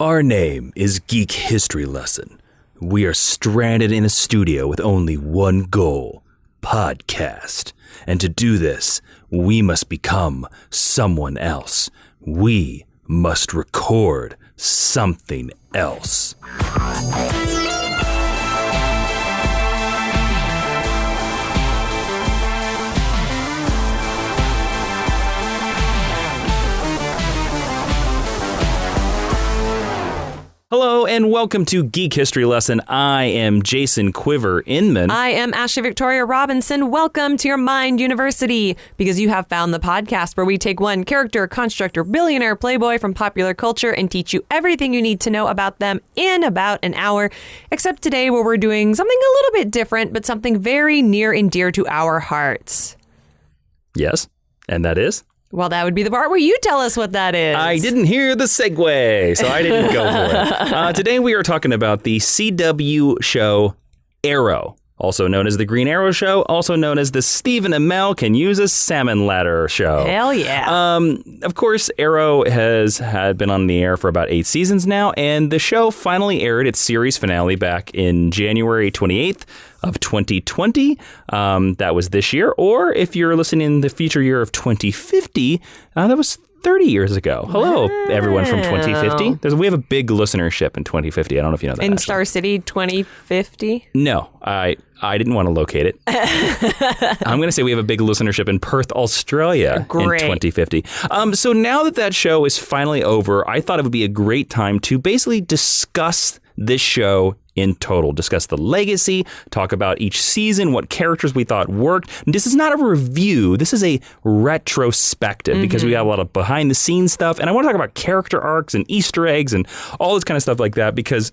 Our name is Geek History Lesson. We are stranded in a studio with only one goal, podcast. And to do this, we must become someone else. We must record something else. Hello and welcome to Geek History Lesson. I am Jason Quiver Inman. I am Ashley Victoria Robinson. Welcome to your Mind University, because you have found the podcast where we take one character, construct, or billionaire playboy from popular culture and teach you everything you need to know about them in about an hour. Except today, where we're doing something a little bit different, but something very near and dear to our hearts. Yes, and that is? Well, that would be the part where you tell us what that is. I didn't hear the segue, so I didn't go for it. Today we are talking about the CW show Arrow, also known as the Green Arrow Show, also known as the Stephen Amell Can Use a Salmon Ladder Show. Hell yeah. Of course, Arrow had been on the air for about 8 seasons now, and the show finally aired its series finale back in January 28th of 2020. That was this year. Or if you're listening in the future year of 2050, that was 30 years ago. Hello, everyone from 2050. We have a big listenership in 2050. I don't know if you know that. In Star City 2050? No, I didn't want to locate it. I'm going to say we have a big listenership in Perth, Australia in 2050. So now that show is finally over, I thought it would be a great time to basically discuss this show in total, discuss the legacy, talk about each season, what characters we thought worked. And this is not a review. This is a retrospective because we have a lot of behind the scenes stuff. And I want to talk about character arcs and Easter eggs and all this kind of stuff like that, because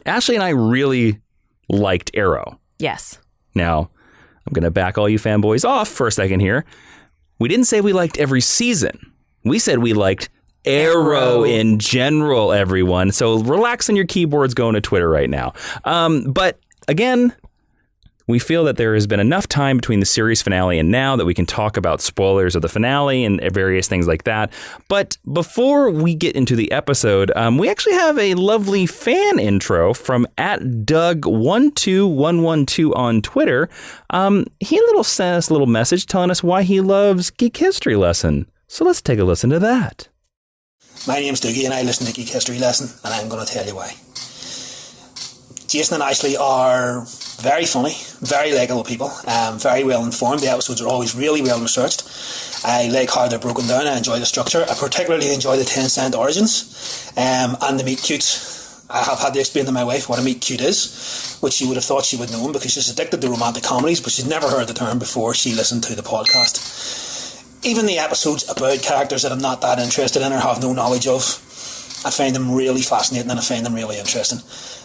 Ashley and I really liked Arrow. Yes. Now, I'm going to back all you fanboys off for a second here. We didn't say we liked every season. We said we liked Arrow in general, everyone. So relax on your keyboards going to Twitter right now. But again, we feel that there has been enough time between the series finale and now that we can talk about spoilers of the finale and various things like that. But before we get into the episode, we actually have a lovely fan intro from @Doug12112 on Twitter. He sent us a little message telling us why he loves Geek History Lesson. So let's take a listen to that. My name's Dougie and I listen to Geek History Lesson, and I'm going to tell you why. Jason and Ashley are very funny, very likeable people, very well informed. The episodes are always really well researched. I like how they're broken down. I enjoy the structure. I particularly enjoy the 10-cent origins and the meet cute. I have had to explain to my wife what a meet cute is, which she would have thought she would know because she's addicted to romantic comedies, but she's never heard the term before she listened to the podcast. Even the episodes about characters that I'm not that interested in or have no knowledge of, I find them really fascinating and I find them really interesting.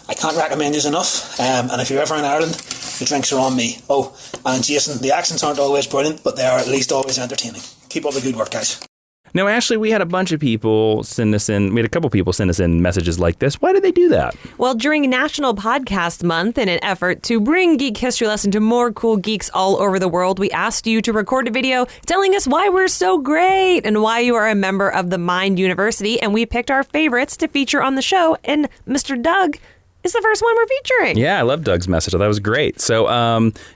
I can't recommend these enough, and if you're ever in Ireland, the drinks are on me. Oh, and Jason, the accents aren't always brilliant, but they are at least always entertaining. Keep up the good work, guys. Now, Ashley, we had a bunch of people send us in. We had a couple people send us in messages like this. Why did they do that? Well, during National Podcast Month, in an effort to bring Geek History Lesson to more cool geeks all over the world, we asked you to record a video telling us why we're so great and why you are a member of the Mind University. And we picked our favorites to feature on the show. And Mr. Doug is the first one we're featuring. Yeah, I love Doug's message. That was great. So,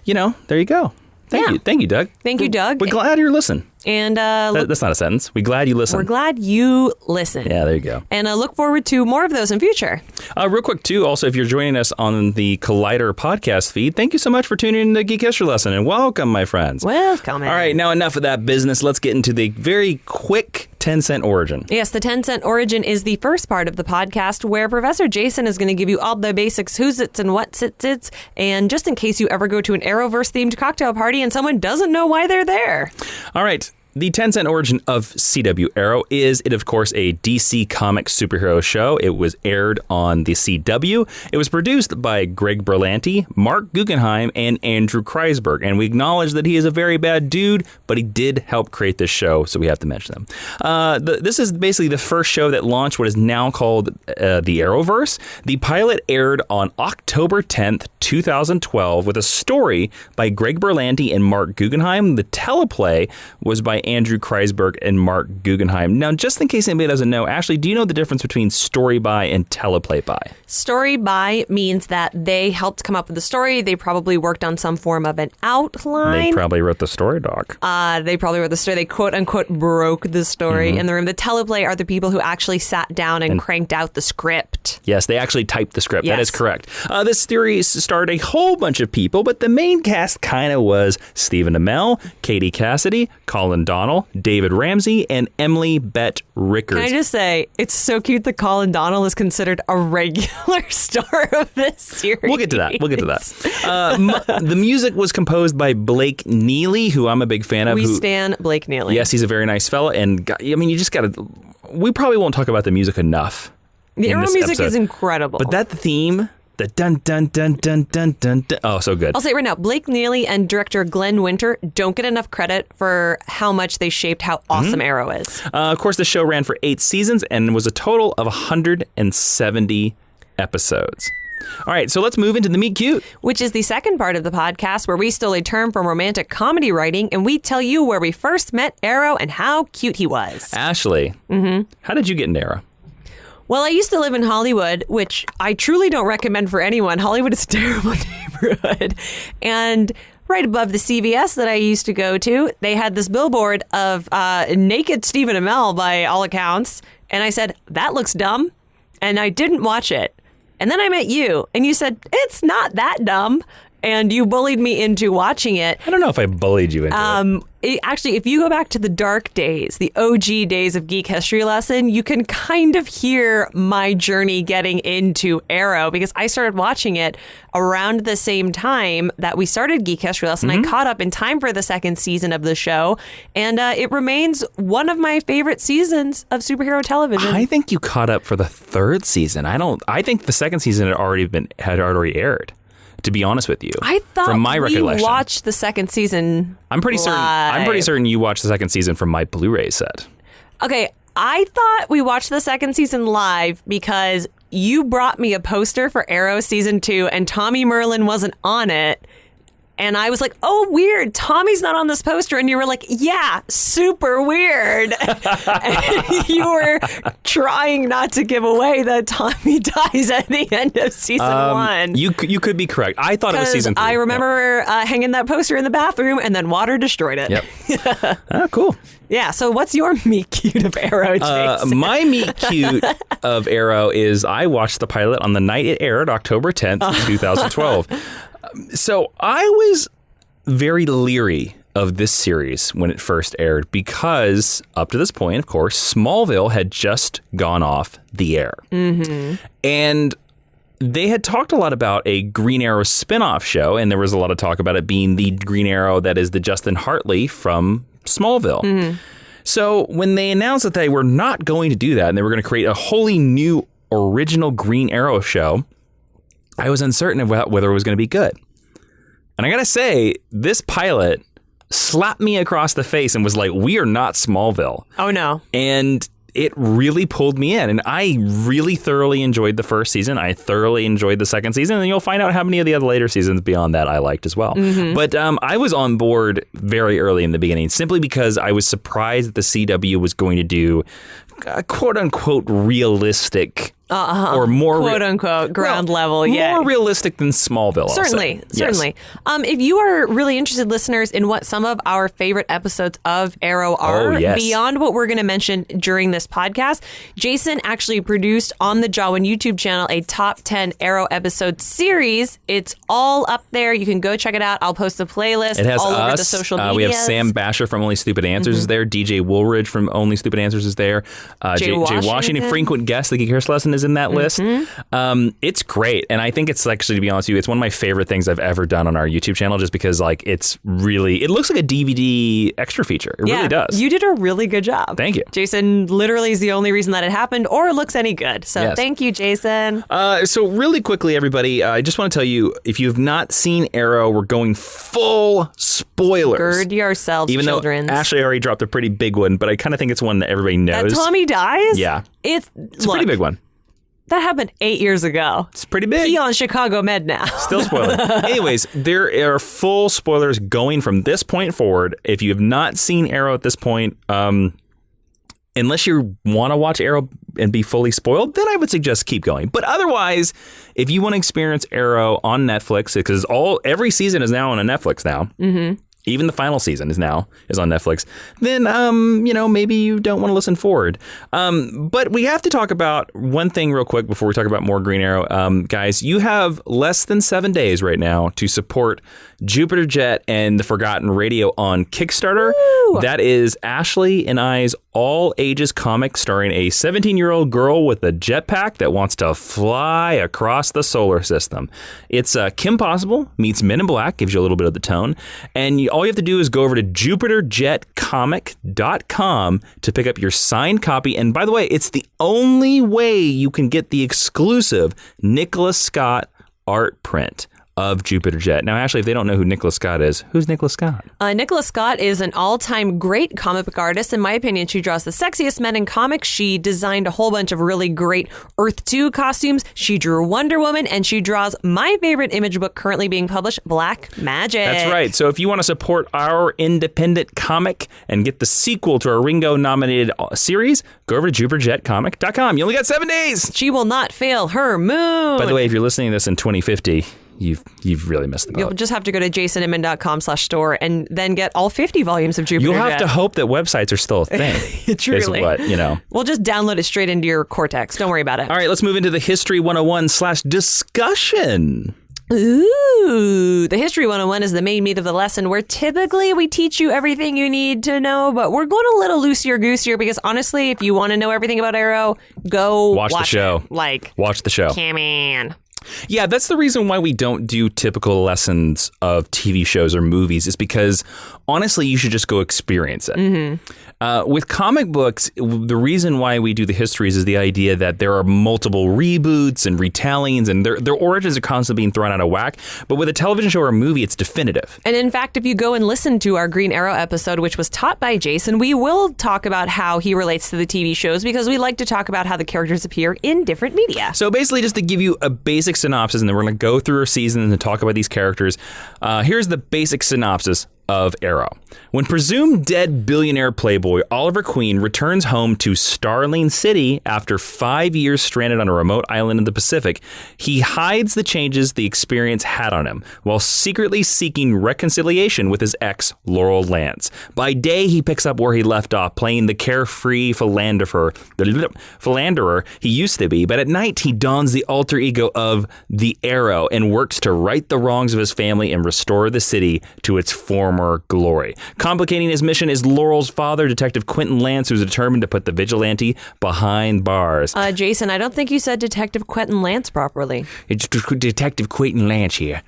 there you go. Thank you, Doug. Thank you, Doug. We're glad you're listening. And that's not a sentence. We're glad you listen. We're glad you listen. Yeah, there you go. And look forward to more of those in future. Real quick, too, also, if you're joining us on the Collider podcast feed, thank you so much for tuning in to Geek History Lesson, and welcome, my friends. Welcome. All right, now enough of that business. Let's get into the very quick 10-cent origin. Yes, the 10-cent origin is the first part of the podcast where Professor Jason is going to give you all the basics, who's it's and what's it's, and just in case you ever go to an Arrowverse-themed cocktail party and someone doesn't know why they're there. All right. The 10-cent origin of CW Arrow is, of course, a DC Comics superhero show. It was aired on the CW. It was produced by Greg Berlanti, Mark Guggenheim, and Andrew Kreisberg. And we acknowledge that he is a very bad dude, but he did help create this show, so we have to mention them. This is basically the first show that launched what is now called the Arrowverse. The pilot aired on October 10th, 2012, with a story by Greg Berlanti and Mark Guggenheim. The teleplay was by Andrew Kreisberg and Mark Guggenheim. Now, just in case anybody doesn't know, Ashley, do you know the difference between story by and teleplay by? Story by means that they helped come up with the story. They probably worked on some form of an outline. They probably wrote the story doc. They probably wrote the story. They quote unquote broke the story in the room. The teleplay are the people who actually sat down and cranked out the script. Yes, they actually typed the script. Yes. That is correct. This series starred a whole bunch of people, but the main cast kind of was Stephen Amell, Katie Cassidy, Colin Donnell, David Ramsey, and Emily Bett Rickards. Can I just say, it's so cute that Colin Donnell is considered a regular star of this series. We'll get to that. The music was composed by Blake Neely, who I'm a big fan of. We stan Blake Neely. Yes, he's a very nice fella. And I mean, you just got to... We probably won't talk about the music enough. The Arrow music is incredible. But that theme... The dun dun dun dun dun dun dun. Oh, so good. I'll say it right now, Blake Neely and director Glenn Winter don't get enough credit for how much they shaped how awesome Arrow is. Of course, the show ran for 8 seasons and was a total of 170 episodes. All right, so let's move into the Meet Cute. Which is the second part of the podcast where we steal a term from romantic comedy writing and we tell you where we first met Arrow and how cute he was. Ashley, how did you get into Arrow? Well, I used to live in Hollywood, which I truly don't recommend for anyone. Hollywood is a terrible neighborhood. And right above the CVS that I used to go to, they had this billboard of naked Stephen Amell by all accounts. And I said, that looks dumb. And I didn't watch it. And then I met you and you said, it's not that dumb. And you bullied me into watching it. I don't know if I bullied you into it. Actually, if you go back to the dark days, the OG days of Geek History Lesson, you can kind of hear my journey getting into Arrow because I started watching it around the same time that we started Geek History Lesson. I caught up in time for the second season of the show, and it remains one of my favorite seasons of superhero television. I think you caught up for the third season. I think the second season had already aired. To be honest with you, I thought from my recollection, watched the second season. I'm pretty certain you watched the second season from my Blu-ray set. Okay, I thought we watched the second season live because you brought me a poster for Arrow season 2 and Tommy Merlyn wasn't on it. And I was like, oh, weird. Tommy's not on this poster. And you were like, yeah, super weird. And you were trying not to give away that Tommy dies at the end of season 1. You could be correct. I thought it was season 3. I remember hanging that poster in the bathroom and then water destroyed it. Yep. Oh, cool. Yeah. So what's your meet cute of Arrow, Jason? My meet cute of Arrow is I watched the pilot on the night it aired, October 10th, 2012. So I was very leery of this series when it first aired because up to this point, of course, Smallville had just gone off the air. And they had talked a lot about a Green Arrow spinoff show, and there was a lot of talk about it being the Green Arrow that is the Justin Hartley from Smallville. So when they announced that they were not going to do that and they were going to create a wholly new original Green Arrow show, I was uncertain about whether it was going to be good. And I got to say, this pilot slapped me across the face and was like, we are not Smallville. Oh, no. And it really pulled me in. And I really thoroughly enjoyed the first season. I thoroughly enjoyed the second season. And you'll find out how many of the other later seasons beyond that I liked as well. But I was on board very early in the beginning simply because I was surprised that the CW was going to do quote unquote realistic or more quote unquote ground level, more realistic than Smallville. Certainly. If you are really interested, listeners, in what some of our favorite episodes of Arrow are, beyond what we're going to mention during this podcast, Jason actually produced on the Jawiin YouTube channel a top 10 Arrow episode series. It's all up there. You can go check it out. I'll post the playlist. It has all us. Over the social media. We have Sam Basher from Only Stupid Answers is there. DJ Woolridge from Only Stupid Answers is there. Jay Washington, frequent guest, the Geek History Lesson, is in that list. It's great. And I think it's actually, to be honest with you, it's one of my favorite things I've ever done on our YouTube channel just because it looks like a DVD extra feature. It really does. You did a really good job. Thank you. Jason literally is the only reason that it happened or looks any good. So thank you, Jason. So really quickly, everybody, I just want to tell you, if you have not seen Arrow, we're going full spoilers. Gird yourselves, even children. Though Ashley already dropped a pretty big one, but I kind of think it's one that everybody knows. That Tommy dies? Yeah. It's a pretty big one. That happened 8 years ago. It's pretty big. He on Chicago Med now. Still spoiling. Anyways, there are full spoilers going from this point forward. If you have not seen Arrow at this point, unless you want to watch Arrow and be fully spoiled, then I would suggest keep going. But otherwise, if you want to experience Arrow on Netflix, because every season is now on a Netflix now. Mm-hmm. Even the final season is on Netflix. Then, maybe you don't want to listen forward. But we have to talk about one thing real quick before we talk about more Green Arrow. Guys, you have less than 7 days right now to support Jupiter Jet and the Forgotten Radio on Kickstarter. Woo! That is Ashley and I's all ages comic starring a 17-year-old girl with a jetpack that wants to fly across the solar system. It's Kim Possible meets Men in Black, gives you a little bit of the tone. And all you have to do is go over to JupiterJetComic.com to pick up your signed copy. And by the way, it's the only way you can get the exclusive Nicholas Scott art print of Jupiter Jet. Now, Ashley, if they don't know who Nicholas Scott is, who's Nicholas Scott? Nicholas Scott is an all-time great comic book artist. In my opinion, she draws the sexiest men in comics. She designed a whole bunch of really great Earth 2 costumes. She drew Wonder Woman, and she draws my favorite Image book currently being published, Black Magic. That's right. So if you want to support our independent comic and get the sequel to our Ringo-nominated series, go over to JupiterJetComic.com. You only got 7 days. She will not fail her moon. By the way, if you're listening to this in 2050... You've really missed the boat. You'll just have to go to jasonninman.com/store and then get all 50 volumes of Jupiter Jet. You'll have to hope that websites are still a thing. Truly. We'll just download it straight into your Cortex. Don't worry about it. All right, let's move into the History 101/discussion. Ooh, the History 101 is the main meat of the lesson where typically we teach you everything you need to know, but we're going a little loosier-goosier because honestly, if you want to know everything about Arrow, go watch the show. Watch the show. Come on. Yeah, that's the reason why we don't do typical lessons of TV shows or movies is because, honestly, you should just go experience it. Mm-hmm. With comic books, the reason why we do the histories is the idea that there are multiple reboots and retellings and their origins are constantly being thrown out of whack. But with a television show or a movie, it's definitive. And in fact, if you go and listen to our Green Arrow episode, which was taught by Jason, we will talk about how he relates to the TV shows because we like to talk about how the characters appear in different media. So basically, just to give you a basic synopsis, and then we're going to go through our seasons and talk about these characters. Here's the basic synopsis of Arrow. When presumed dead billionaire playboy Oliver Queen returns home to Starling City after 5 years stranded on a remote island in the Pacific, he hides the changes the experience had on him while secretly seeking reconciliation with his ex, Laurel Lance. By day, he picks up where he left off, playing the carefree philanderer he used to be, but at night he dons the alter ego of the Arrow and works to right the wrongs of his family and restore the city to its former glory. Complicating his mission is Laurel's father, Detective Quentin Lance, who's determined to put the vigilante behind bars. Jason, I don't think you said Detective Quentin Lance properly. It's Detective Quentin Lance here.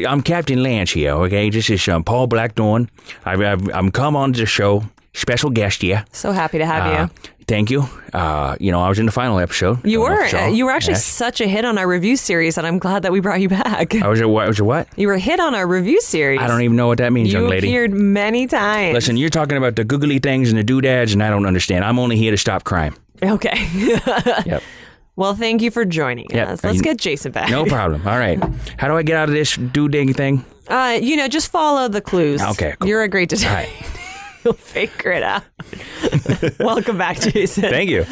I'm Captain Lance here, okay? This is Paul Blackthorne. I'm come on to the show. Special guest here. So happy to have you. Thank you. I was in the final episode. You were actually such a hit on our review series, and I'm glad that we brought you back. I was a what? You were a hit on our review series. I don't even know what that means, young lady. You appeared many times. Listen, you're talking about the googly things and the doodads, and I don't understand. I'm only here to stop crime. Okay. Yep. Well, thank you for joining us. Let's get Jason back. No problem. All right. How do I get out of this dooding thing? Just follow the clues. Okay, cool. You're a great detective. All right. You'll figure it out. Welcome back, Jason. Thank you.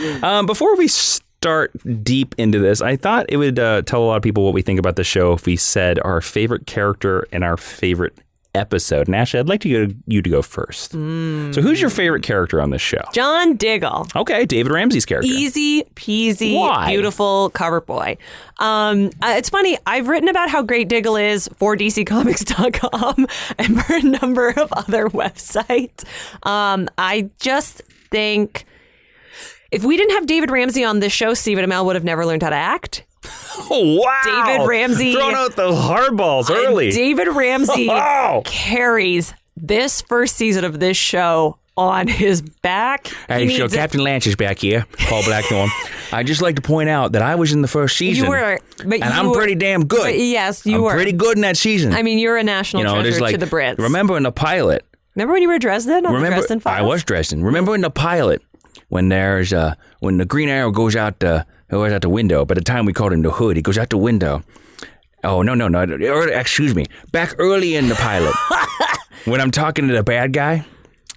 Before we start deep into this, I thought it would tell a lot of people what we think about the show if we said our favorite character and our favorite episode. And Ashley, I'd like you to go first. So who's your favorite character on this show? John Diggle. Okay, David Ramsey's character. Easy peasy, beautiful cover boy. It's funny, I've written about how great Diggle is for DCComics.com and for a number of other websites. I just think if we didn't have David Ramsey on this show, Stephen Amell would have never learned how to act. Oh, wow. David Ramsey. Throwing out the hardballs early. David Ramsey carries this first season of this show on his back. Hey, so Captain Lance is back here, Paul Blackthorne. I'd just like to point out that I was in the first season. You were. I'm pretty damn good. Yes, you were. I'm pretty good in that season. I mean, you're a national treasure to the Brits. Remember in the pilot. Remember when you were Dresden on the Dresden Files? I was Dresden. Remember in the pilot when the Green Arrow goes out to He was out the window. By the time we called him the Hood, he goes out the window. Oh, no. Excuse me. Back early in the pilot, when I'm talking to the bad guy,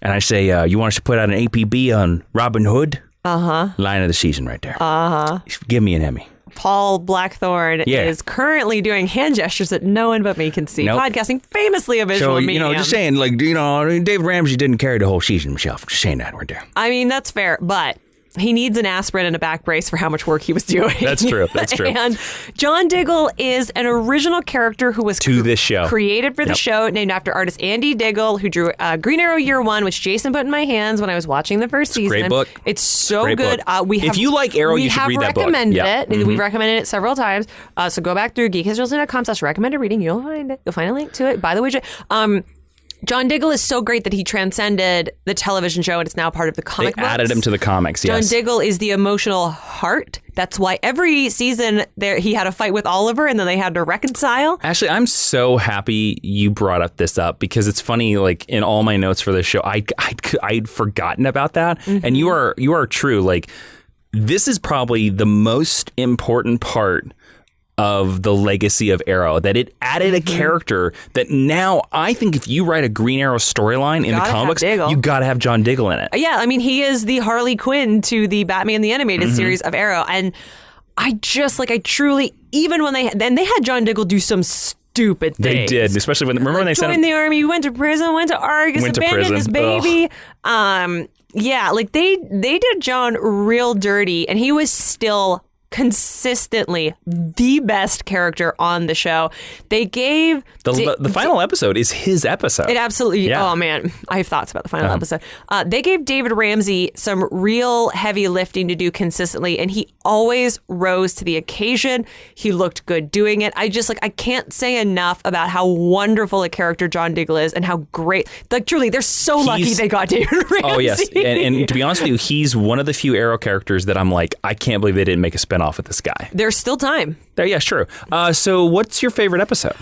and I say, you want us to put out an APB on Robin Hood? Uh-huh. Line of the season right there. Uh-huh. Give me an Emmy. Paul Blackthorne is currently doing hand gestures that no one but me can see. Nope. Podcasting, famously a visual medium. Just saying, Dave Ramsey didn't carry the whole season himself. Just saying that right there. I mean, that's fair, but he needs an aspirin and a back brace for how much work he was doing. That's true. And John Diggle is an original character who was this show. Created for the show, named after artist Andy Diggle, who drew Green Arrow Year One, which Jason put in my hands when I was watching the first season. Great book. It's so good. If you like Arrow, you should read that book. We have recommended it. We've recommended it several times. So go back through geekhistorylistening.com/recommended reading. You'll find it. You'll find a link to it. By the way, John Diggle is so great that he transcended the television show and it's now part of the comic books. They added him to the comics, yes. John Diggle is the emotional heart. That's why every season he had a fight with Oliver and then they had to reconcile. Actually, I'm so happy you brought up because it's funny, like in all my notes for this show, I'd forgotten about that. Mm-hmm. And you are true. Like, this is probably the most important part of the legacy of Arrow, that it added a character that now I think if you write a Green Arrow storyline in the comics, you got to have John Diggle in it. Yeah, I mean, he is the Harley Quinn to the Batman the Animated Series of Arrow. And I truly, even when they had John Diggle do some stupid things. They did, especially when they joined the army, went to prison, went to Argus, abandoned his baby. Yeah, like they did John real dirty, and he was still consistently the best character on the show. They gave the final episode is his episode. It absolutely. Yeah. Oh man, I have thoughts about the final episode. They gave David Ramsey some real heavy lifting to do consistently, and he always rose to the occasion. He looked good doing it. I can't say enough about how wonderful a character John Diggle is and how great. Like truly, they're so lucky they got David Ramsey. Oh yes, and to be honest with you, he's one of the few Arrow characters that I'm like, I can't believe they didn't make a spinoff with this guy. There's still time. Yeah, sure. So what's your favorite episode?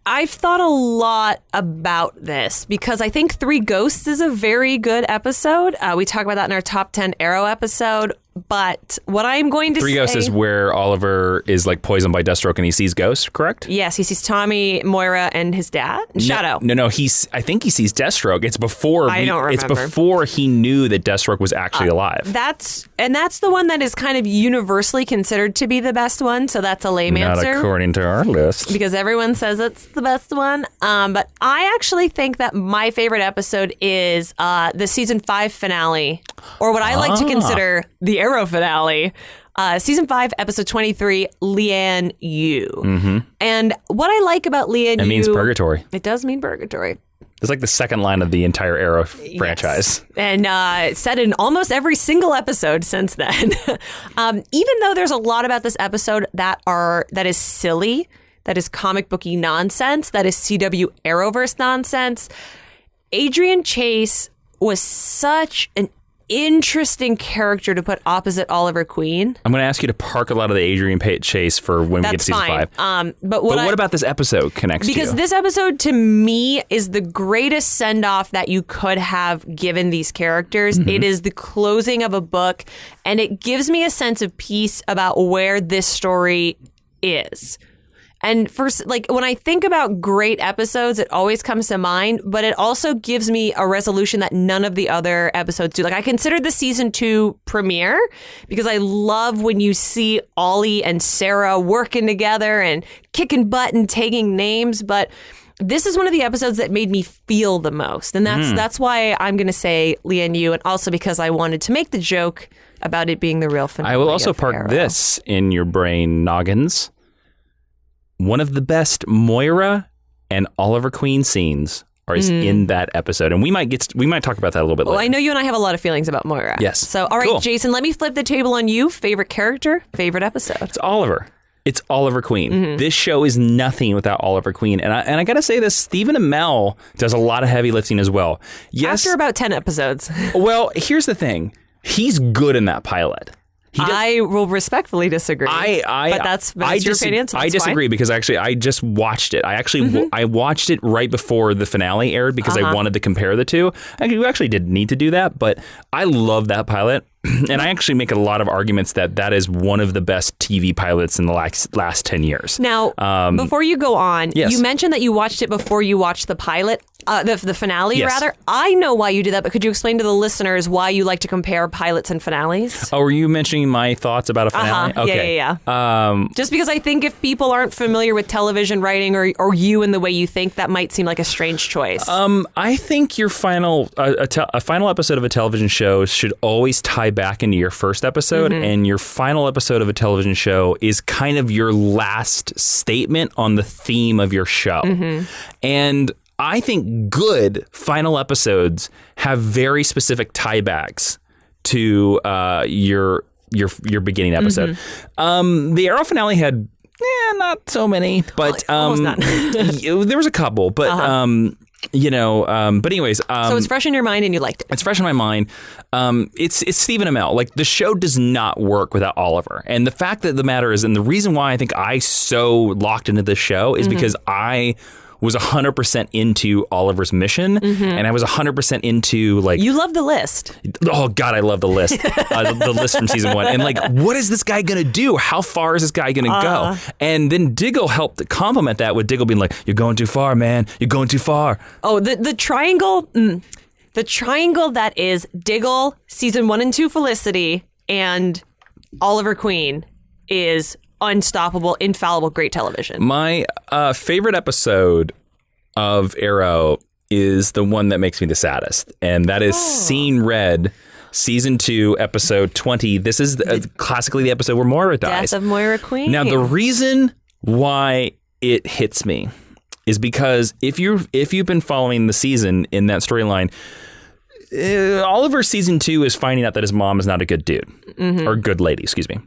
I've thought a lot about this because I think Three Ghosts is a very good episode. We talk about that in our top 10 Arrow episode. But what I'm going to say... Three Ghosts is where Oliver is like poisoned by Deathstroke and he sees ghosts, correct? Yes, he sees Tommy, Moira, and his dad. Shadow. No. I think he sees Deathstroke. It's before... I don't remember. It's before he knew that Deathstroke was actually alive. That's the one that is kind of universally considered to be the best one. So that's a lame answer. Not according to our list. Because everyone says it's the best one. But I actually think that my favorite episode is the season 5 finale, or what I like to consider the Arrow finale. Season 5, episode 23, Lian Yu. Mm-hmm. And what I like about Lian Yu... It means purgatory. It does mean purgatory. It's like the second line of the entire Arrow franchise. And it's said in almost every single episode since then. Even though there's a lot about this episode that is silly, that is comic booky nonsense, that is CW Arrowverse nonsense, Adrian Chase was such an interesting character to put opposite Oliver Queen. I'm going to ask you to park a lot of the Adrian Chase for when we get to season 5. But what about this episode connects to you? Because this episode, to me, is the greatest send-off that you could have given these characters. Mm-hmm. It is the closing of a book, and it gives me a sense of peace about where this story is. And first, like when I think about great episodes, it always comes to mind, but it also gives me a resolution that none of the other episodes do. Like I consider the season 2 premiere because I love when you see Ollie and Sarah working together and kicking butt and taking names. But this is one of the episodes that made me feel the most. And that's why I'm going to say Lian Yu, and also because I wanted to make the joke about it being the real finale. I will also park Arrow. This in your brain noggins. One of the best Moira and Oliver Queen scenes is in that episode, and we might talk about that a little bit later. Well, I know you and I have a lot of feelings about Moira. Yes. So, all right, cool. Jason, let me flip the table on you. Favorite character, favorite episode. It's Oliver. It's Oliver Queen. Mm-hmm. This show is nothing without Oliver Queen, and I gotta say this: Stephen Amell does a lot of heavy lifting as well. Yes. After about 10 episodes. Well, here's the thing: he's good in that pilot. I will respectfully disagree. But that's your opinion. So I disagree because actually I just watched it. I watched it right before the finale aired because I wanted to compare the two. You actually didn't need to do that, but I love that pilot. And I actually make a lot of arguments that is one of the best TV pilots in the last 10 years. Now, before you go on, yes. you mentioned that you watched it before you watched the pilot, the finale, yes. rather. I know why you did that, but could you explain to the listeners why you like to compare pilots and finales? Oh, were you mentioning my thoughts about a finale? Okay. Yeah. Just because I think if people aren't familiar with television writing or you and the way you think, that might seem like a strange choice. I think your final episode of a television show should always tie back into your first episode, and your final episode of a television show is kind of your last statement on the theme of your show. And I think good final episodes have very specific tiebacks to your beginning episode. The Arrow finale had not so many, but there was a couple, but but anyways, so it's fresh in your mind and you liked it. It's fresh in my mind. It's Stephen Amell. Like, the show does not work without Oliver. And the fact of the matter is, and the reason why I think I so locked into this show is because I was 100% into Oliver's mission, and I was 100% into, like... You love the list. Oh, God, I love the list. The list from season 1. And, like, what is this guy going to do? How far is this guy going to go? And then Diggle helped complement that with Diggle being like, you're going too far, man. You're going too far. Oh, the triangle... The triangle that is Diggle, season 1 and 2 Felicity, and Oliver Queen is... unstoppable, infallible, great television. My favorite episode of Arrow is the one that makes me the saddest, and that is Scene Red, season 2, episode 20. This is classically the episode where Moira dies. Death of Moira Queen. Now, the reason why it hits me is because if you've been following the season in that storyline, Oliver's season 2 is finding out that his mom is not a good dude, or good lady, excuse me.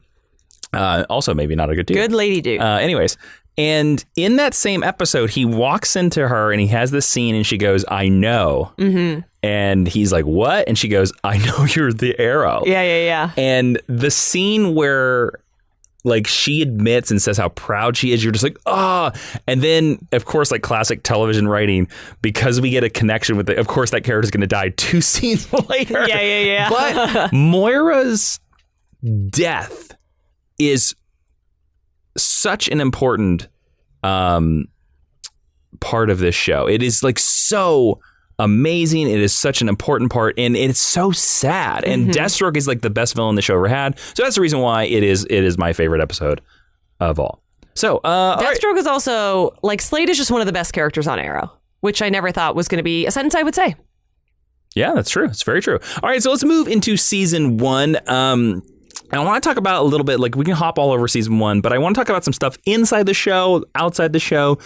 Also, maybe not a good dude. Good lady dude. Anyways, and in that same episode, he walks into her and he has this scene and she goes, I know. And he's like, what? And she goes, I know you're the Arrow. Yeah. And the scene where, like, she admits and says how proud she is, you're just like, ah. And then, of course, like classic television writing, because we get a connection with it, of course, that character's going to die 2 scenes later. Yeah. But Moira's death is such an important part of this show. It is, like, so amazing. It is such an important part, and it's so sad. And Deathstroke is, like, the best villain the show ever had. So that's the reason why it is my favorite episode of all. So Deathstroke is also, like, Slade is just one of the best characters on Arrow, which I never thought was going to be a sentence I would say. Yeah, that's true. It's very true. All right, so let's move into season 1. And I want to talk about a little bit, like, we can hop all over season 1, but I want to talk about some stuff inside the show, outside the show.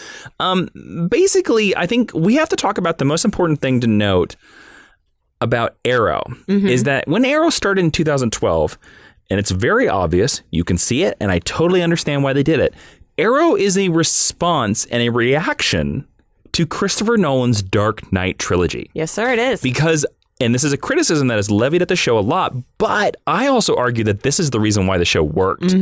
Basically, I think we have to talk about the most important thing to note about Arrow is that when Arrow started in 2012, and it's very obvious, you can see it, and I totally understand why they did it. Arrow is a response and a reaction to Christopher Nolan's Dark Knight trilogy. Yes, sir, it is. Because... and this is a criticism that is levied at the show a lot, but I also argue that this is the reason why the show worked.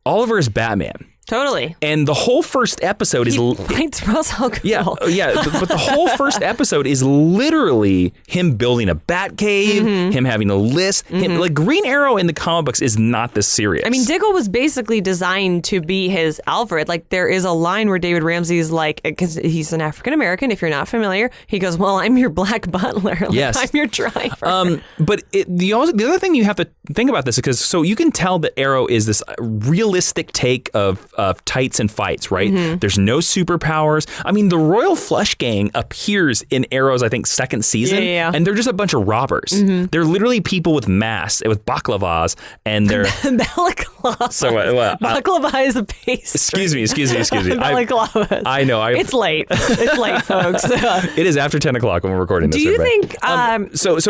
Oliver is Batman. Totally. And the whole first episode is... He fights Ra's al Ghul. Yeah. But the whole first episode is literally him building a bat cave, him having a list. Like, Green Arrow in the comic books is not this serious. I mean, Diggle was basically designed to be his Alfred. Like, there is a line where David Ramsey's like, because he's an African-American, if you're not familiar, he goes, well, I'm your black butler. Like, yes. I'm your driver. But the other thing you have to think about this is because, so you can tell that Arrow is this realistic take of tights and fights, right? There's no superpowers. I mean, the Royal Flush Gang appears in Arrow's, I think, second season, and they're just a bunch of robbers. They're literally people with masks, with baklavas, and they're... Balaclava. So what? Baklava is a pastry. Excuse me. Balaclavas. I know. It's late. It's late, folks. It is after 10 o'clock when we're recording this. Do you think... sorry.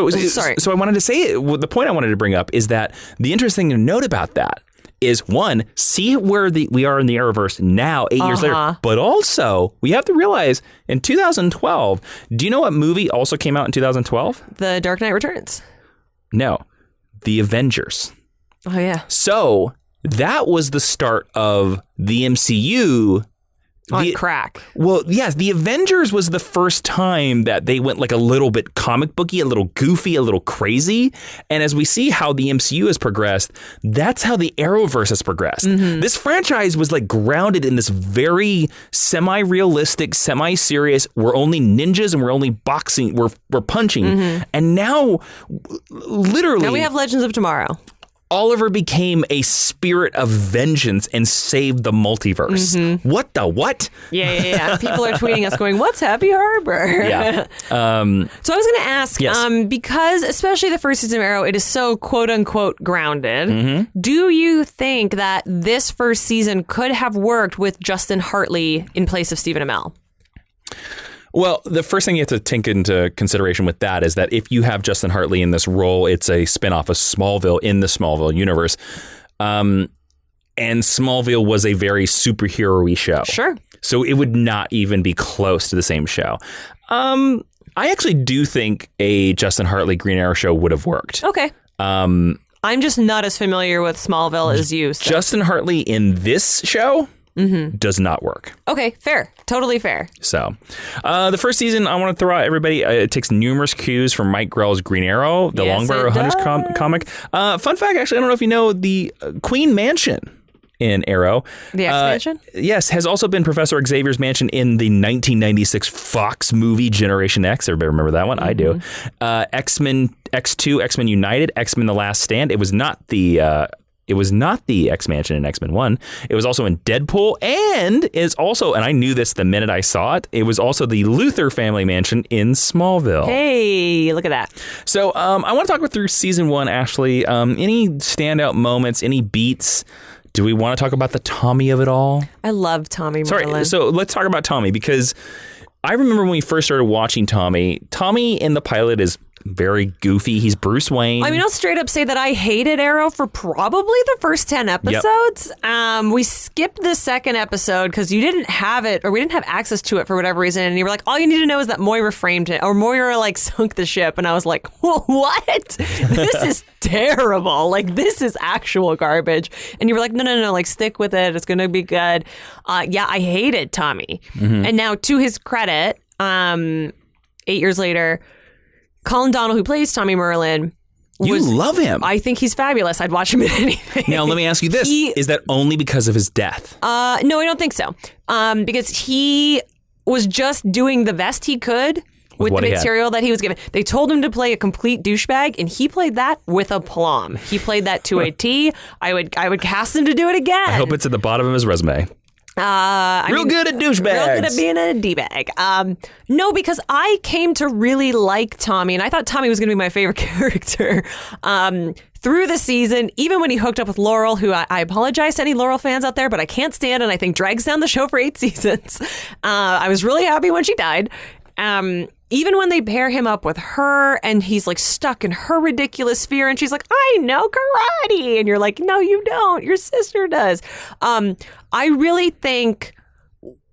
So I wanted to say, the point I wanted to bring up is that the interesting thing to note about that is, one, see where we are in the Arrowverse now, 8 years later. But also, we have to realize, in 2012, do you know what movie also came out in 2012? The Dark Knight Returns. No. The Avengers. Oh, yeah. So, that was the start of the MCU On crack. Well, yes, the Avengers was the first time that they went like a little bit comic booky, a little goofy, a little crazy. And as we see how the MCU has progressed, that's how the Arrowverse has progressed. This franchise was like grounded in this very semi-realistic, semi-serious, we're only ninjas and we're only boxing, we're punching. And now, literally... Now we have Legends of Tomorrow. Oliver became a spirit of vengeance and saved the multiverse. What the what? Yeah. People are tweeting us going, what's Happy Harbor? Yeah. So I was going to ask, yes. Because especially the first season of Arrow, it is so quote unquote grounded. Do you think that this first season could have worked with Justin Hartley in place of Stephen Amell? Well, the first thing you have to take into consideration with that is that if you have Justin Hartley in this role, it's a spinoff of Smallville in the Smallville universe. And Smallville was a very superhero-y show. Sure. So it would not even be close to the same show. I actually do think a Justin Hartley Green Arrow show would have worked. Okay. I'm just not as familiar with Smallville as you. So. Justin Hartley in this show... does not work. Okay, fair. Totally fair. So, the first season, I want to throw out everybody. It takes numerous cues from Mike Grell's Green Arrow, the Longbarrow Hunters comic. Fun fact, actually, I don't know if you know, the Queen Mansion in Arrow. The X-Mansion? Yes, has also been Professor Xavier's mansion in the 1996 Fox movie Generation X. Everybody remember that one? I do. X-Men X2, X-Men United, X-Men The Last Stand. It was not the X-Mansion in X-Men 1. It was also in Deadpool and is also, and I knew this the minute I saw it, it was also the Luthor family mansion in Smallville. Hey, look at that. So I want to talk through season 1, Ashley. Any standout moments, any beats? Do we want to talk about the Tommy of it all? I love Tommy Merlyn. Sorry, so let's talk about Tommy because I remember when we first started watching Tommy in the pilot is very goofy. He's Bruce Wayne. I mean, I'll straight up say that I hated Arrow for probably the first 10 episodes. Yep. We skipped the second episode because you didn't have it, or we didn't have access to it for whatever reason. And you were like, all you need to know is that Moira framed it, or Moira like sunk the ship. And I was like, what? This is terrible. Like, this is actual garbage. And you were like, no, like stick with it. It's going to be good. Yeah, I hated Tommy. And now to his credit, 8 years later, Colin Donnell, who plays Tommy Merlyn, you love him. I think he's fabulous. I'd watch him in anything. Now, let me ask you this. Is that only because of his death? No, I don't think so. Because he was just doing the best he could with the material that he was given. They told him to play a complete douchebag, and he played that with aplomb. He played that to a T. I would cast him to do it again. I hope it's at the bottom of his resume. Real good at douchebags. Real good at being a D-bag. No, because I came to really like Tommy, and I thought Tommy was going to be my favorite character through the season, even when he hooked up with Laurel, who I apologize to any Laurel fans out there, but I can't stand, and I think drags down the show for 8 seasons. I was really happy when she died. Even when they pair him up with her and he's like stuck in her ridiculous fear and she's like, I know karate. And you're like, no, you don't. Your sister does. I really think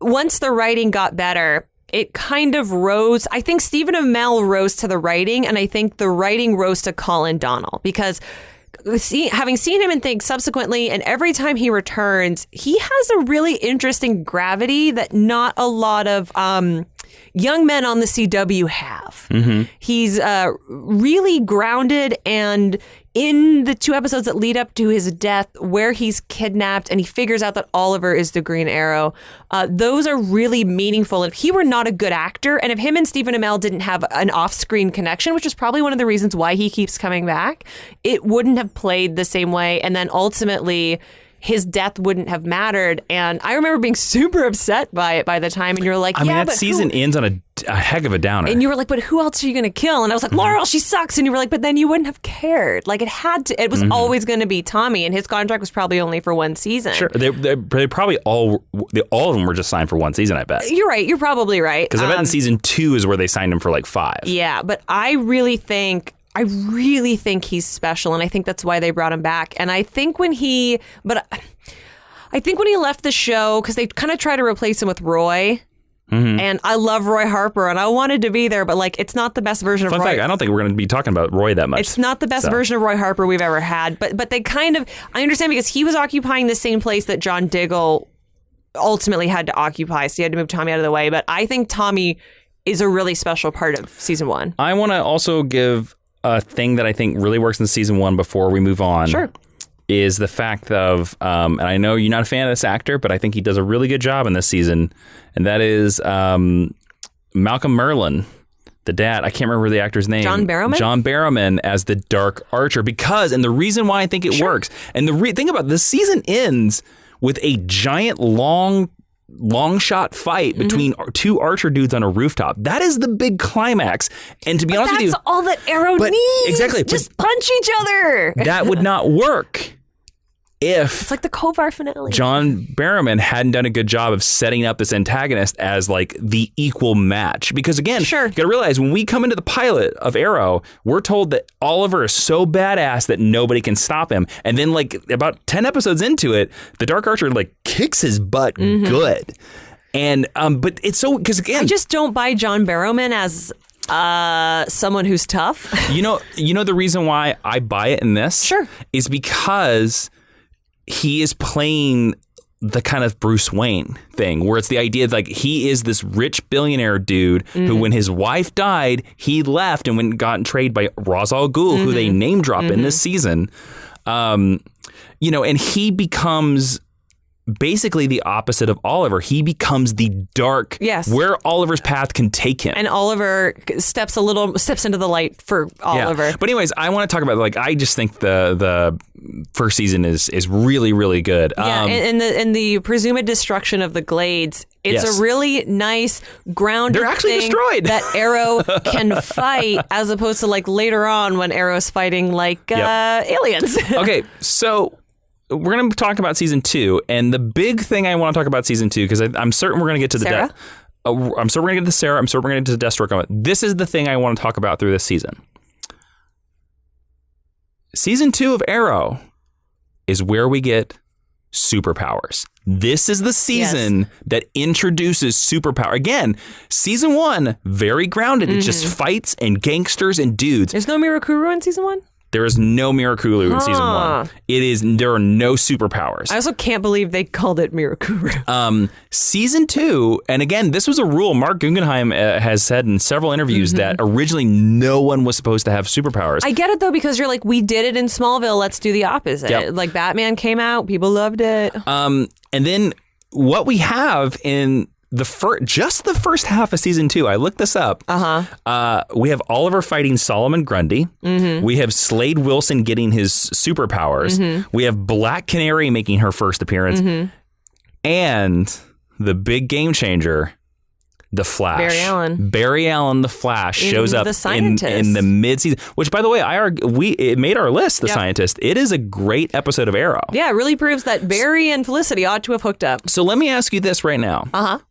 once the writing got better, it kind of rose. I think Stephen Amell rose to the writing, and I think the writing rose to Colin Donnell because having seen him and things subsequently, and every time he returns, he has a really interesting gravity that not a lot of young men on the CW have. He's really grounded, and in the 2 episodes that lead up to his death, where he's kidnapped and he figures out that Oliver is the Green Arrow, those are really meaningful. If he were not a good actor, and if him and Stephen Amell didn't have an off-screen connection, which is probably one of the reasons why he keeps coming back, it wouldn't have played the same way. And then ultimately, his death wouldn't have mattered. And I remember being super upset by it by the time. And you're like, I mean, that season ends on a heck of a downer. And you were like, but who else are you going to kill? And I was like, Laurel, she sucks. And you were like, but then you wouldn't have cared. Like, it was always going to be Tommy. And his contract was probably only for 1 season. Sure. They probably all of them were just signed for 1 season, I bet. You're right. You're probably right. Because I bet in season 2 is where they signed him for like 5. Yeah. But I really think he's special. And I think that's why they brought him back. And I think when he left the show, because they kind of tried to replace him with Roy, and I love Roy Harper, and I wanted to be there, but like, it's not the best version of Roy. Fun fact, I don't think we're going to be talking about Roy that much. It's not the best version of Roy Harper we've ever had, but they kind of, I understand because he was occupying the same place that John Diggle ultimately had to occupy, so he had to move Tommy out of the way. But I think Tommy is a really special part of season 1. I want to also give a thing that I think really works in season 1 before we move on. Sure. Is the fact of, and I know you're not a fan of this actor, but I think he does a really good job in this season, and that is Malcolm Merlyn, the dad. I can't remember the actor's name. John Barrowman? John Barrowman as the Dark Archer, and the reason why I think it works, and the thing about this season ends with a giant long shot fight between two archer dudes on a rooftop. That is the big climax. And to be honest with you, that's all that Arrow needs. Exactly. Just punch each other. That would not work if it's like the Kovar finale. John Barrowman hadn't done a good job of setting up this antagonist as like the equal match. Because again, you gotta realize when we come into the pilot of Arrow, we're told that Oliver is so badass that nobody can stop him. And then like about 10 episodes into it, the Dark Archer like kicks his butt good. And but it's so, because again, I just don't buy John Barrowman as someone who's tough. You know the reason why I buy it in this is because he is playing the kind of Bruce Wayne thing where it's the idea that like he is this rich billionaire dude who when his wife died, he left and went and got traded by Ra's al Ghul, who they name drop in this season. And he becomes basically the opposite of Oliver. He becomes the dark, where Oliver's path can take him. And Oliver steps into the light for Oliver. Yeah. But anyways, I want to talk about, like, I just think the first season is really, really good. Yeah, and the presumed destruction of the Glades, it's a really nice grounded They're actually thing destroyed. that Arrow can fight, as opposed to like later on when Arrow's fighting like aliens. Okay, so we're going to talk about season 2, and the big thing I want to talk about season 2, because I'm certain we're going to get to the Sarah? I'm certain we're going to get to Sarah. I'm certain we're going to get to Deathstroke on it. This is the thing I want to talk about through this season. Season 2 of Arrow is where we get superpowers. This is the season that introduces superpower. Again, season 1, very grounded. It's just fights and gangsters and dudes. There's no Mirakuru in season 1? There is no Mirakuru in season 1. There are no superpowers. I also can't believe they called it Mirakuru. Season 2, and again, this was a rule. Mark Guggenheim has said in several interviews that originally no one was supposed to have superpowers. I get it though, because you're like, we did it in Smallville. Let's do the opposite. Yep. Like Batman came out, people loved it. And then what we have in the first half of season 2, I looked this up. We have Oliver fighting Solomon Grundy. We have Slade Wilson getting his superpowers. We have Black Canary making her first appearance. And the big game changer, the Flash. Barry Allen, the Flash, shows up in the mid-season. Which, by the way, it made our list, The Scientist. It is a great episode of Arrow. Yeah, it really proves that Barry and Felicity ought to have hooked up. So let me ask you this right now.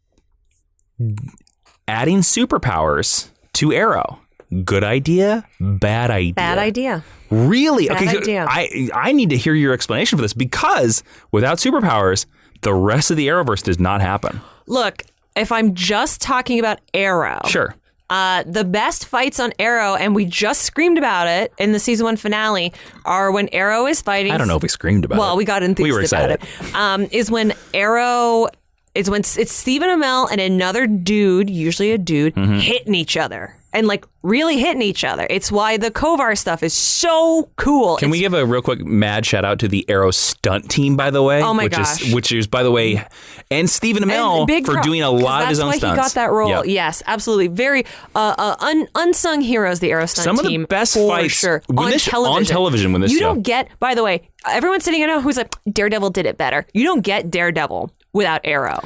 Adding superpowers to Arrow. Good idea? Bad idea? Bad idea. Really? Bad idea. I need to hear your explanation for this, because without superpowers, the rest of the Arrowverse does not happen. Look, if I'm just talking about Arrow. Sure. The best fights on Arrow, and we just screamed about it in the season 1 finale, are when Arrow is fighting. I don't know if we screamed about it. Well, we got enthused we were excited. about it. Is when Arrow... It's when it's Stephen Amell and another dude, usually a dude, hitting each other. And like really hitting each other. It's why the Kovar stuff is so cool. Can we give a real quick mad shout out to the Arrow stunt team, by the way? Oh my gosh. Which is, by the way, and Stephen Amell for doing a lot of his own stunts. That's why he got that role. Yep. Yes, absolutely. Very unsung heroes, the Arrow stunt team. Some of the best fights on television when this You don't get, by the way, everyone's sitting in who's like, Daredevil did it better. You don't get Daredevil without Arrow.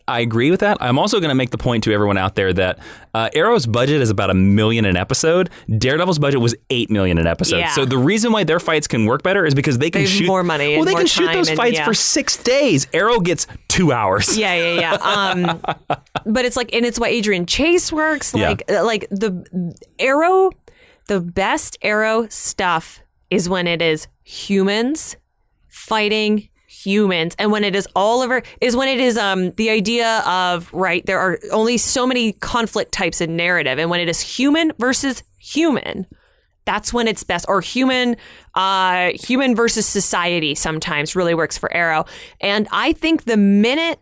I agree with that. I'm also going to make the point to everyone out there that Arrow's budget is about $1 million an episode. Daredevil's budget was $8 million an episode. Yeah. So the reason why their fights can work better is because they can shoot more money. Well, they can shoot those fights for 6 days. Arrow gets 2 hours. Yeah. But it's like, and it's why Adrian Chase works. Like the Arrow, the best Arrow stuff is when it is humans fighting humans, and when it is Oliver is when it is the idea of there are only so many conflict types in narrative, and when it is human versus human, that's when it's best. Or human versus society sometimes really works for Arrow. And I think the minute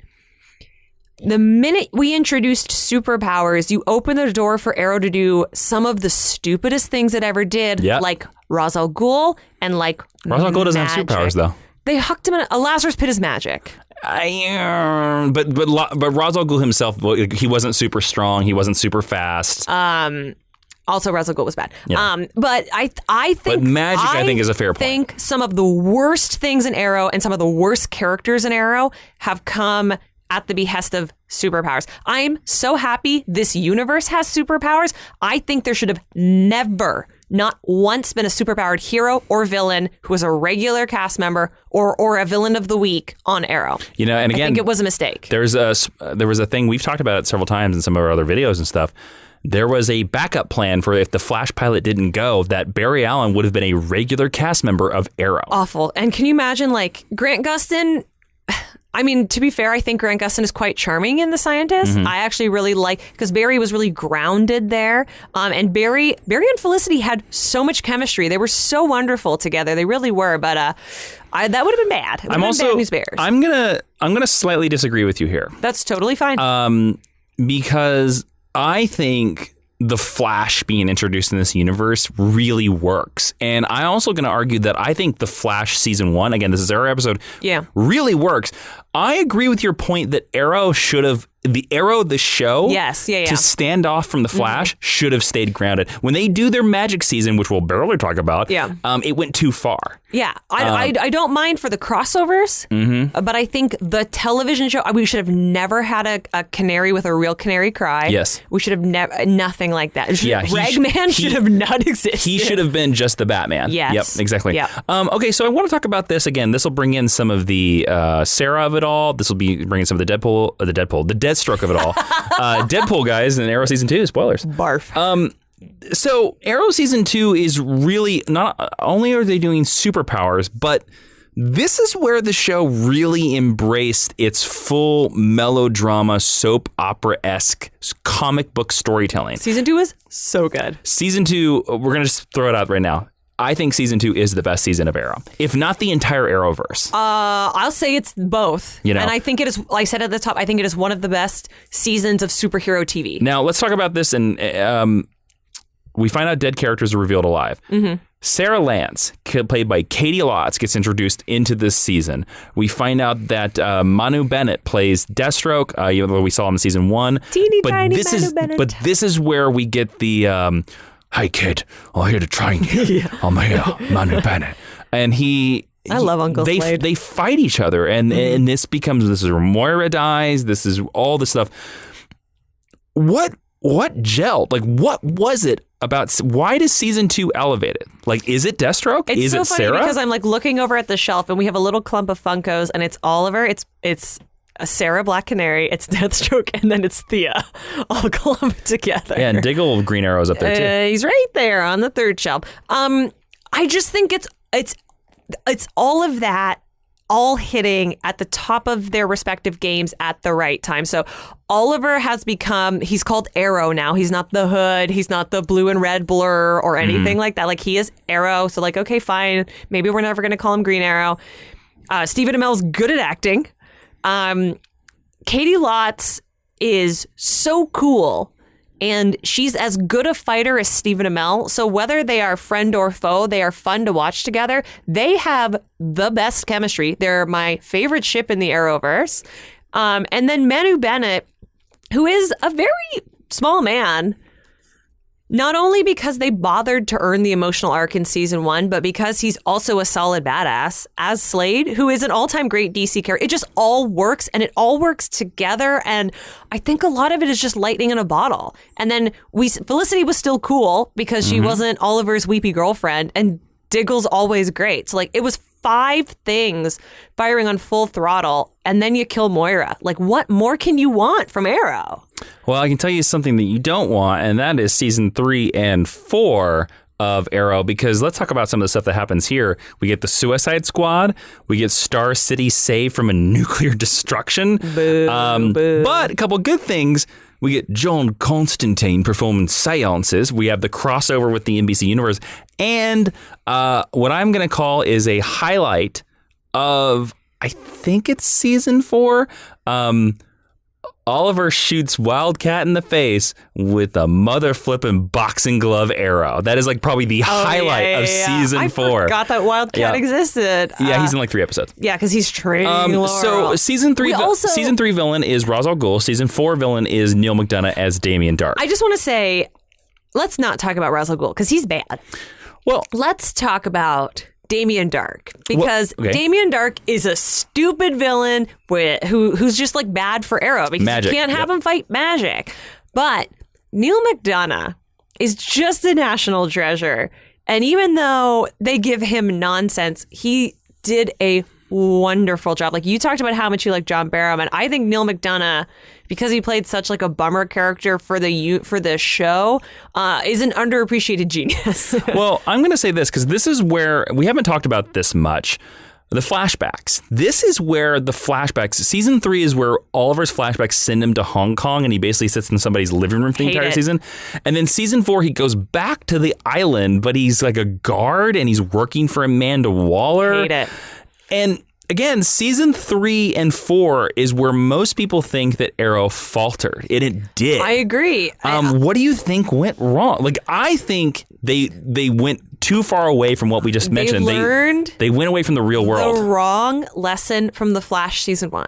we introduced superpowers, you opened the door for Arrow to do some of the stupidest things it ever did, like Ra's al Ghul and like Ra's al Ghul doesn't have superpowers though. They hucked him in a Lazarus pit is magic. But Ra's al Ghul himself, he wasn't super strong. He wasn't super fast. Also, Ra's al Ghul was bad. Yeah. But I think... But magic, I think, is a fair point. I think some of the worst things in Arrow and some of the worst characters in Arrow have come at the behest of superpowers. I'm so happy this universe has superpowers. I think there should have never, not once, been a superpowered hero or villain who was a regular cast member or a villain of the week on Arrow. You know, and again, I think it was a mistake. There was a thing, we've talked about it several times in some of our other videos and stuff. There was a backup plan for if the Flash pilot didn't go, that Barry Allen would have been a regular cast member of Arrow. Awful. And can you imagine, like, Grant Gustin... I mean, to be fair, I think Grant Gustin is quite charming in The Scientist. I actually really like, because Barry was really grounded there. And Barry and Felicity had so much chemistry. They were so wonderful together. They really were. But that would have been bad. I'm gonna slightly disagree with you here. That's totally fine. Because I think the Flash being introduced in this universe really works. And I'm also going to argue that I think the Flash season 1, again, this is our episode, really works. I agree with your point that Arrow should have, the show, to stand off from the Flash should have stayed grounded. When they do their magic season, which we'll barely talk about, it went too far. Yeah, I don't mind for the crossovers, but I think the television show, we should have never had a canary with a real canary cry. Yes. We should have nothing like that. Ragman should have not existed. He should have been just the Batman. Yes. Yep, exactly. Yep. Okay, so I want to talk about this again. This will bring in some of the Sarah of it all. This will be bringing some of the Deathstroke of it all. Deadpool guys in Arrow season 2. Spoilers. Barf. So Arrow season 2 is really, not only are they doing superpowers, but this is where the show really embraced its full melodrama, soap opera-esque comic book storytelling. Season 2 is so good. Season 2, we're going to just throw it out right now. I think season 2 is the best season of Arrow, if not the entire Arrowverse. I'll say it's both. You know? And I think it is, like I said at the top, I think it is one of the best seasons of superhero TV. Now, let's talk about this. And we find out dead characters are revealed alive. Sarah Lance, played by Katie Lotz, gets introduced into this season. We find out that Manu Bennett plays Deathstroke, even though we saw him in season 1. Teeny tiny Manu Bennett. But this is where we get the... Hey kid, I'm here to train you. I'm here, Manu Bennett. And I love Uncle Slade. They fight each other, and this is where Moira dies. This is all this stuff. What gelled? Like, what was it about? Why does season 2 elevate it? Like, is it Deathstroke? Is it so funny Sarah? Because I'm like looking over at the shelf, and we have a little clump of Funkos, and it's Oliver. It's a Sarah Black Canary, it's Deathstroke, and then it's Thea, all clumped together. Yeah, and Diggle of Green Arrow's up there too. He's right there on the third shelf. I just think it's all of that, all hitting at the top of their respective games at the right time. So Oliver has become, he's called Arrow now. He's not the Hood. He's not the blue and red blur or anything like that. Like, he is Arrow. So like, okay, fine. Maybe we're never going to call him Green Arrow. Stephen Amell's good at acting. Katie Lotz is so cool, and she's as good a fighter as Stephen Amell. So whether they are friend or foe, they are fun to watch together. They have the best chemistry. They're my favorite ship in the Arrowverse. And then Manu Bennett, who is a very small man, not only because they bothered to earn the emotional arc in season 1, but because he's also a solid badass as Slade, who is an all-time great DC character. It just all works, and it all works together. And I think a lot of it is just lightning in a bottle. And then Felicity was still cool because she wasn't Oliver's weepy girlfriend, and Diggle's always great. So like, it was 5 things firing on full throttle, and then you kill Moira. Like, what more can you want from Arrow? Well, I can tell you something that you don't want, and that is season 3 and 4 of Arrow, because let's talk about some of the stuff that happens here. We get the Suicide Squad. We get Star City saved from a nuclear destruction. Boo. But a couple good things. We get John Constantine performing seances. We have the crossover with the NBC universe. And what I'm going to call is a highlight of, I think it's season 4. Oliver shoots Wildcat in the face with a mother-flipping boxing glove arrow. That is like probably the highlight of season 4. I forgot that Wildcat existed. Yeah, he's in like 3 episodes. Yeah, because he's training Laurel. So season 3 villain is Ra's al Ghul. Season 4 villain is Neil McDonough as Damien Darhk. I just want to say, let's not talk about Ra's al Ghul because he's bad. Well, let's talk about Damien Darhk, because Damien Darhk is a stupid villain who's just like bad for Arrow because magic. You can't have him fight magic. But Neil McDonough is just a national treasure. And even though they give him nonsense, he did a wonderful job. Like you talked about how much you like John Barrowman. I think Neil McDonough, because he played such like a bummer character for the show, is an underappreciated genius. Well, I'm going to say this because this is where we haven't talked about this much. The flashbacks. This is where the flashbacks. Season 3 is where Oliver's flashbacks send him to Hong Kong, and he basically sits in somebody's living room for the entire season. And then season 4, he goes back to the island, but he's like a guard, and he's working for Amanda Waller. Hate it. And again, season 3 and 4 is where most people think that Arrow faltered, and it did. I agree. What do you think went wrong? Like, I think they went too far away from what we just mentioned. They went away from the real world. The wrong lesson from The Flash season 1.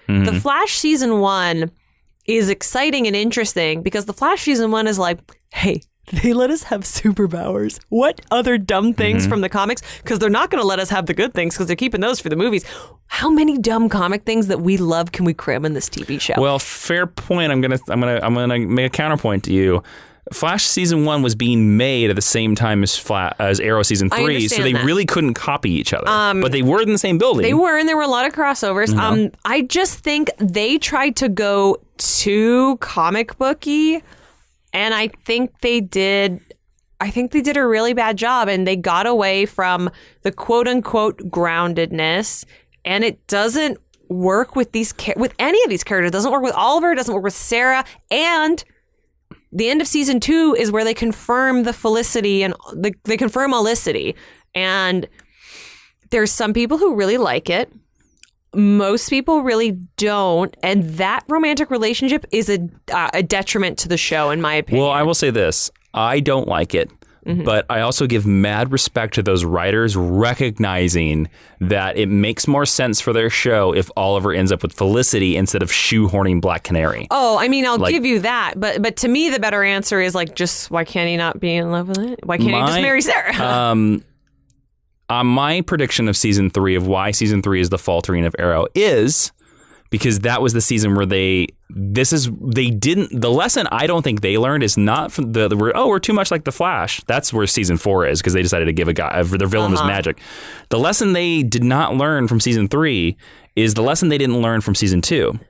Mm-hmm. The Flash season 1 is exciting and interesting because The Flash season 1 is like, hey, they let us have superpowers. What other dumb things from the comics? Because they're not going to let us have the good things because they're keeping those for the movies. How many dumb comic things that we love can we cram in this TV show? Well, fair point. I'm gonna make a counterpoint to you. Flash season 1 was being made at the same time as Arrow season 3, so they really couldn't copy each other. But they were in the same building. They were, and there were a lot of crossovers. Mm-hmm. I just think they tried to go too comic booky. And I think they did a really bad job, and they got away from the quote unquote groundedness, and it doesn't work with with any of these characters. It doesn't work with Oliver, it doesn't work with Sarah, and the end of season 2 is where they confirm the Felicity and they confirm Olicity. And there's some people who really like it. Most people really don't, and that romantic relationship is a detriment to the show, in my opinion. Well, I will say this. I don't like it, but I also give mad respect to those writers recognizing that it makes more sense for their show if Oliver ends up with Felicity instead of shoehorning Black Canary. Oh, I mean, I'll give you that, but to me, the better answer is like, just why can't he not be in love with it? Why can't he just marry Sarah? My prediction of season 3 of why season 3 is the faltering of Arrow is because that was the season where the lesson I don't think they learned is not from we're too much like the Flash. That's where season 4 is because they decided to give a guy their villain was magic. The lesson they did not learn from season 3 is the lesson they didn't learn from season 2.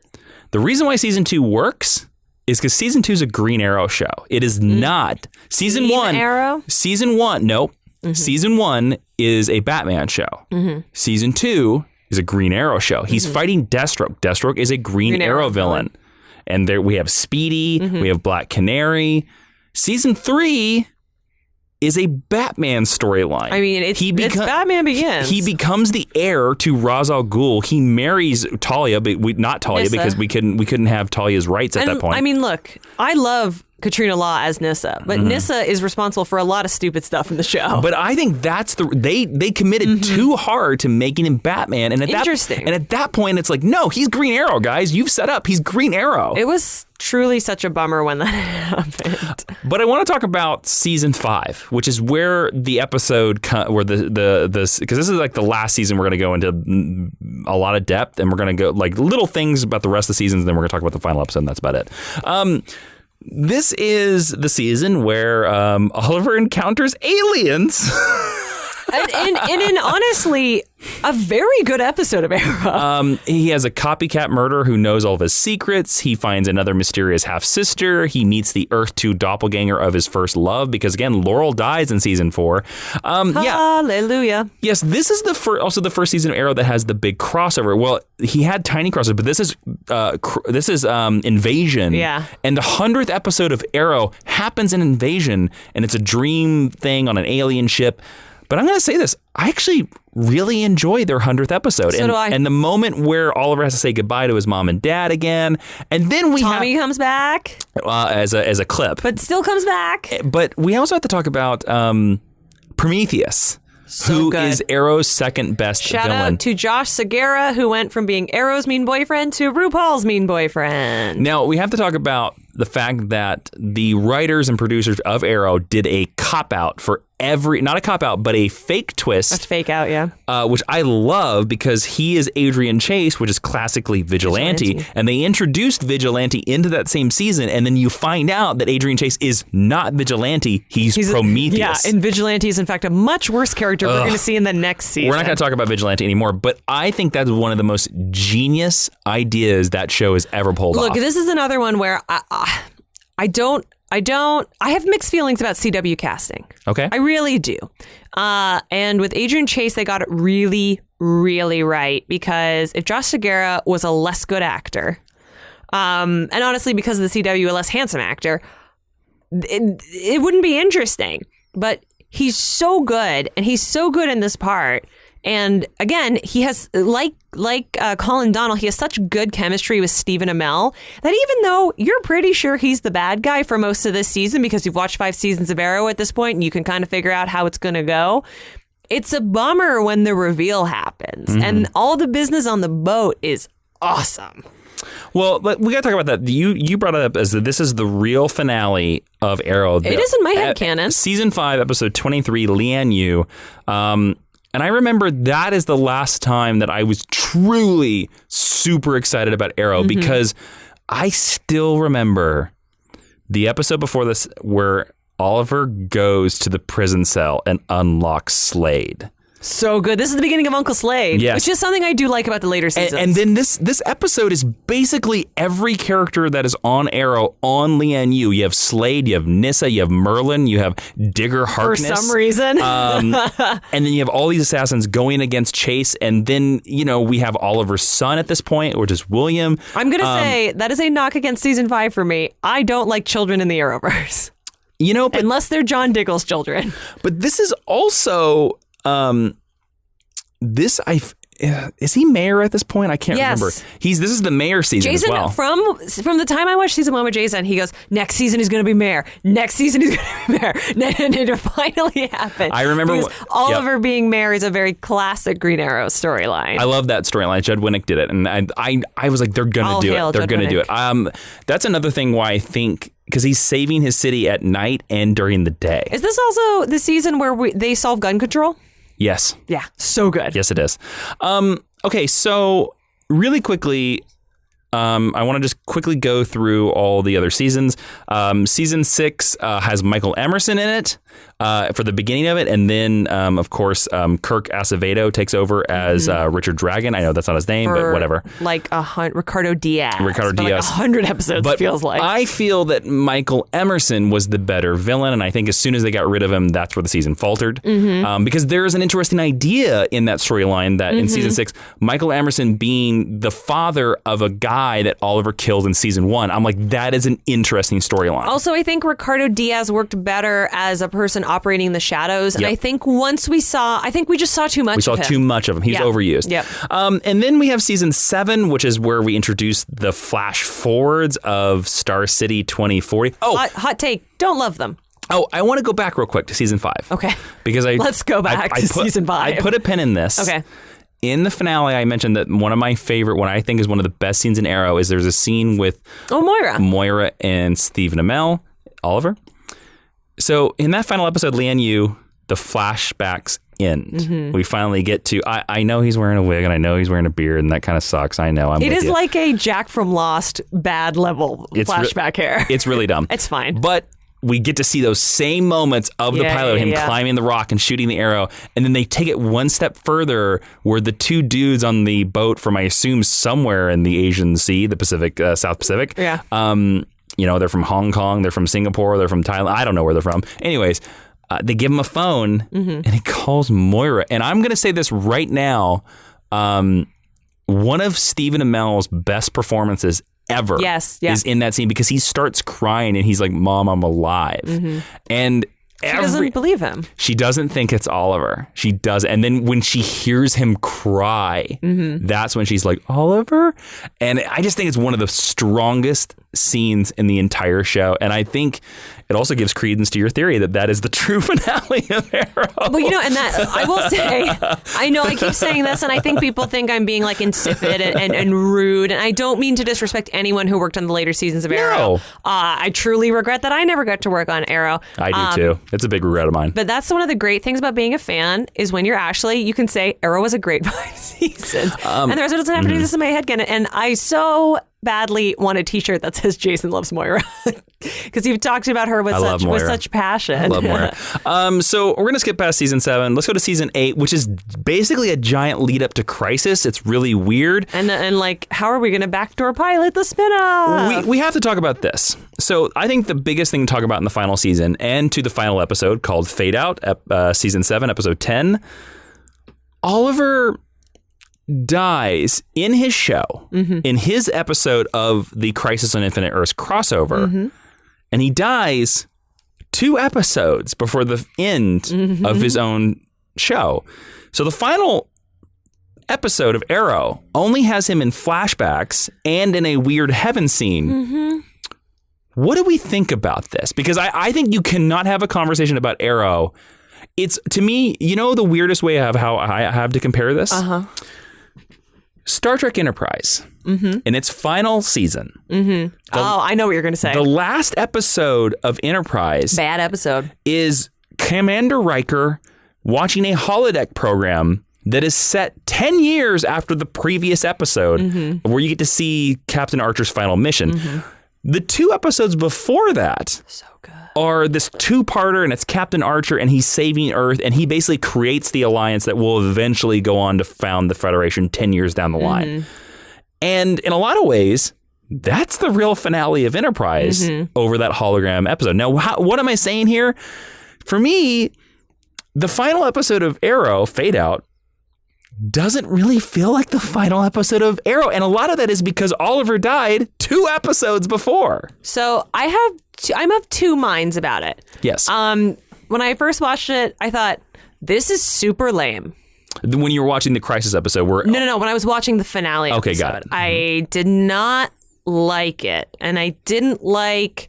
The reason why season 2 works is because season 2 is a Green Arrow show. It is not season 1. Arrow? Season 1, nope. Mm-hmm. Season 1 is a Batman show. Mm-hmm. Season 2 is a Green Arrow show. He's fighting Deathstroke. Deathstroke is a Green Arrow villain. And there we have Speedy. We have Black Canary. Season 3 is a Batman storyline. I mean, it's Batman Begins. He becomes the heir to Ra's al Ghul. He marries Talia, but not Talia because we couldn't have Talia's rights at that point. I mean, look, I love Katrina Law as Nyssa, but Nyssa is responsible for a lot of stupid stuff in the show. But I think that's they committed too hard to making him Batman, and at that point, it's like, no, he's Green Arrow, guys. You've set up, he's Green Arrow. It was truly such a bummer when that happened. But I want to talk about season 5, which is where the episode where the because this is like the last season, we're going to go into a lot of depth, and we're going to go like little things about the rest of the seasons, and then we're going to talk about the final episode, and that's about it. This is the season where Oliver encounters aliens. and in honestly, a very good episode of Arrow. He has a copycat murderer who knows all of his secrets. He finds another mysterious half-sister. He meets the Earth 2 doppelganger of his first love because, again, Laurel dies in season 4. Hallelujah. Yes, this is also the first season of Arrow that has the big crossover. Well, he had tiny crossovers, but this is Invasion. Yeah. And the 100th episode of Arrow happens in Invasion, and it's a dream thing on an alien ship. But I'm going to say this. I actually really enjoy their 100th episode. So do I. And the moment where Oliver has to say goodbye to his mom and dad again. And then Tommy comes back. As a clip. But still comes back. But we also have to talk about Prometheus. Who is Arrow's second best villain. Shout out to Josh Segarra, who went from being Arrow's mean boyfriend to RuPaul's mean boyfriend. Now, we have to talk about the fact that the writers and producers of Arrow did a cop-out for not a cop-out, but a fake twist. That's fake out, yeah. Which I love because he is Adrian Chase, which is classically Vigilante. And they introduced Vigilante into that same season. And then you find out that Adrian Chase is not Vigilante. He's Prometheus. Yeah, and Vigilante is, in fact, a much worse character we're going to see in the next season. We're not going to talk about Vigilante anymore, but I think that's one of the most genius ideas that show has ever pulled off. Look, this is another one where I have mixed feelings about CW casting. Okay. I really do. And with Adrian Chase, they got it really, really right. Because if Josh Segarra was a less good actor, and honestly, because of the CW, a less handsome actor, it wouldn't be interesting. But he's so good, and he's so good in this part. And again, he has, like Colin Donnell, he has such good chemistry with Stephen Amell that even though you're pretty sure he's the bad guy for most of this season because you've watched 5 seasons of Arrow at this point and you can kind of figure out how it's going to go, it's a bummer when the reveal happens. Mm-hmm. And all the business on the boat is awesome. Well, but we got to talk about that. You brought it up as this is the real finale of Arrow. It is in my head canon. Season 5, episode 23, Lian Yu. And I remember that is the last time that I was truly super excited about Arrow because I still remember the episode before this where Oliver goes to the prison cell and unlocks Slade. So good. This is the beginning of Uncle Slade, which is something I do like about the later seasons. And then this episode is basically every character that is on Arrow on Lian Yu. You have Slade, you have Nyssa, you have Merlyn, you have Digger Harkness. For some reason. And then you have all these assassins going against Chase. And then, we have Oliver's son at this point, which is William. I'm going to say that is a knock against season 5 for me. I don't like children in the Arrowverse. But, unless they're John Diggle's children. But this is also... is he mayor at this point? I can't remember. This is the mayor season Jason, as well. From the time I watched season 1 with Jason, he goes, next season he's going to be mayor. Next season he's going to be mayor. And it finally happened. I remember Oliver being mayor is a very classic Green Arrow storyline. I love that storyline. Judd Winnick did it, and I was like, they're going to do it. They're going to do it. That's another thing why I think. Because he's saving his city at night and during the day. Is this also the season where they solve gun control? Yes. Yeah. So good. Yes, it is. Okay, so really quickly, I want to just quickly go through all the other seasons. Season 6 has Michael Emerson in it for the beginning of it. And then, of course, Kirk Acevedo takes over as Richard Dragon. I know that's not his name, but whatever. Like Ricardo Diaz. Ricardo Diaz. Like 100 episodes, but feels like. I feel that Michael Emerson was the better villain. And I think as soon as they got rid of him, that's where the season faltered. Because there is an interesting idea in that storyline that in season 6, Michael Emerson being the father of a guy that Oliver killed in season 1. I'm like, that is an interesting storyline. Also, I think Ricardo Diaz worked better as a person operating the shadows. And I think once we just saw too much of him. We saw too much of him. He's overused. Yep. And then we have season 7, which is where we introduce the flash forwards of Star City 2040. Oh, hot take. Don't love them. Oh, I want to go back real quick to season 5. Okay. Because let's go back to season 5. I put a pin in this. Okay. In the finale, I mentioned that one of my favorite, what I think is one of the best scenes in Arrow, is there's a scene with Moira and Stephen Amell, Oliver. So in that final episode, Lian Yu, the flashbacks end. We finally get to, I know he's wearing a wig and I know he's wearing a beard and that kind of sucks. I know. It is like a Jack from Lost bad level flashback hair. It's really dumb. It's fine. But we get to see those same moments of the pilot, him climbing the rock and shooting the arrow. And then they take it one step further where the two dudes on the boat from, I assume, somewhere in the Asian Sea, the Pacific, South Pacific. Yeah. They're from Hong Kong. They're from Singapore. They're from Thailand. I don't know where they're from. Anyways, they give him a phone and he calls Moira. And I'm going to say this right now. One of Stephen Amell's best performances ever is in that scene because he starts crying and he's like, Mom, I'm alive. And she doesn't believe him. She doesn't think it's Oliver. She does. And then when she hears him cry, that's when she's like, Oliver? And I just think it's one of the strongest scenes in the entire show. And I think it also gives credence to your theory that is the true finale of Arrow. Well, and that I will say, I know I keep saying this, and I think people think I'm being like insipid and rude. And I don't mean to disrespect anyone who worked on the later seasons of Arrow. No. I truly regret that I never got to work on Arrow. I do too. It's a big regret of mine. But that's one of the great things about being a fan is when you're Ashley, you can say Arrow was a great 5 seasons. And the rest of it doesn't have to do this in my head again. And I so badly want a t-shirt that says Jason loves Moira because you've talked about her with such passion. I love Moira. So we're going to skip past season 7. Let's go to season 8, which is basically a giant lead up to Crisis. It's really weird. And like, how are we going to backdoor pilot the spinoff? We have to talk about this. So I think the biggest thing to talk about in the final season and to the final episode called Fade Out, season 7, episode 10, Oliver dies in his show, in his episode of the Crisis on Infinite Earths crossover, and he dies 2 episodes before the end of his own show. So the final episode of Arrow only has him in flashbacks and in a weird heaven scene. What do we think about this? Because I think you cannot have a conversation about Arrow. It's, to me, the weirdest way of how I have to compare this? Star Trek Enterprise in its final season. I know what you're going to say. The last episode of Enterprise. Bad episode. Is Commander Riker watching a holodeck program that is set 10 years after the previous episode where you get to see Captain Archer's final mission. The 2 episodes before that are this 2-parter, and it's Captain Archer, and he's saving Earth, and he basically creates the alliance that will eventually go on to found the Federation 10 years down the line. And in a lot of ways, that's the real finale of Enterprise over that hologram episode. Now, what am I saying here? For me, the final episode of Arrow, Fade Out, doesn't really feel like the final episode of Arrow. And a lot of that is because Oliver died 2 episodes before. So I'm of 2 minds about it. Yes. When I first watched it, I thought, this is super lame. When you were watching the Crisis episode where... No. When I was watching the finale episode. Okay, got it. I did not like it. And I didn't like...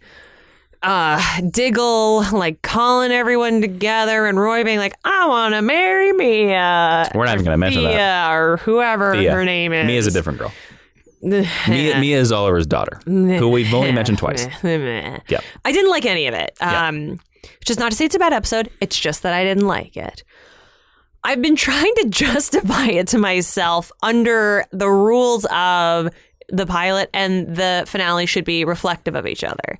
Diggle like calling everyone together and Roy being like, I want to marry Mia. We're not even going to mention that. Or whoever her name is. Mia's a different girl. Mia is Oliver's daughter, who we've only mentioned twice. Yeah. I didn't like any of it. Which is not to say it's a bad episode. It's just that I didn't like it. I've been trying to justify it to myself under the rules of the pilot and the finale should be reflective of each other.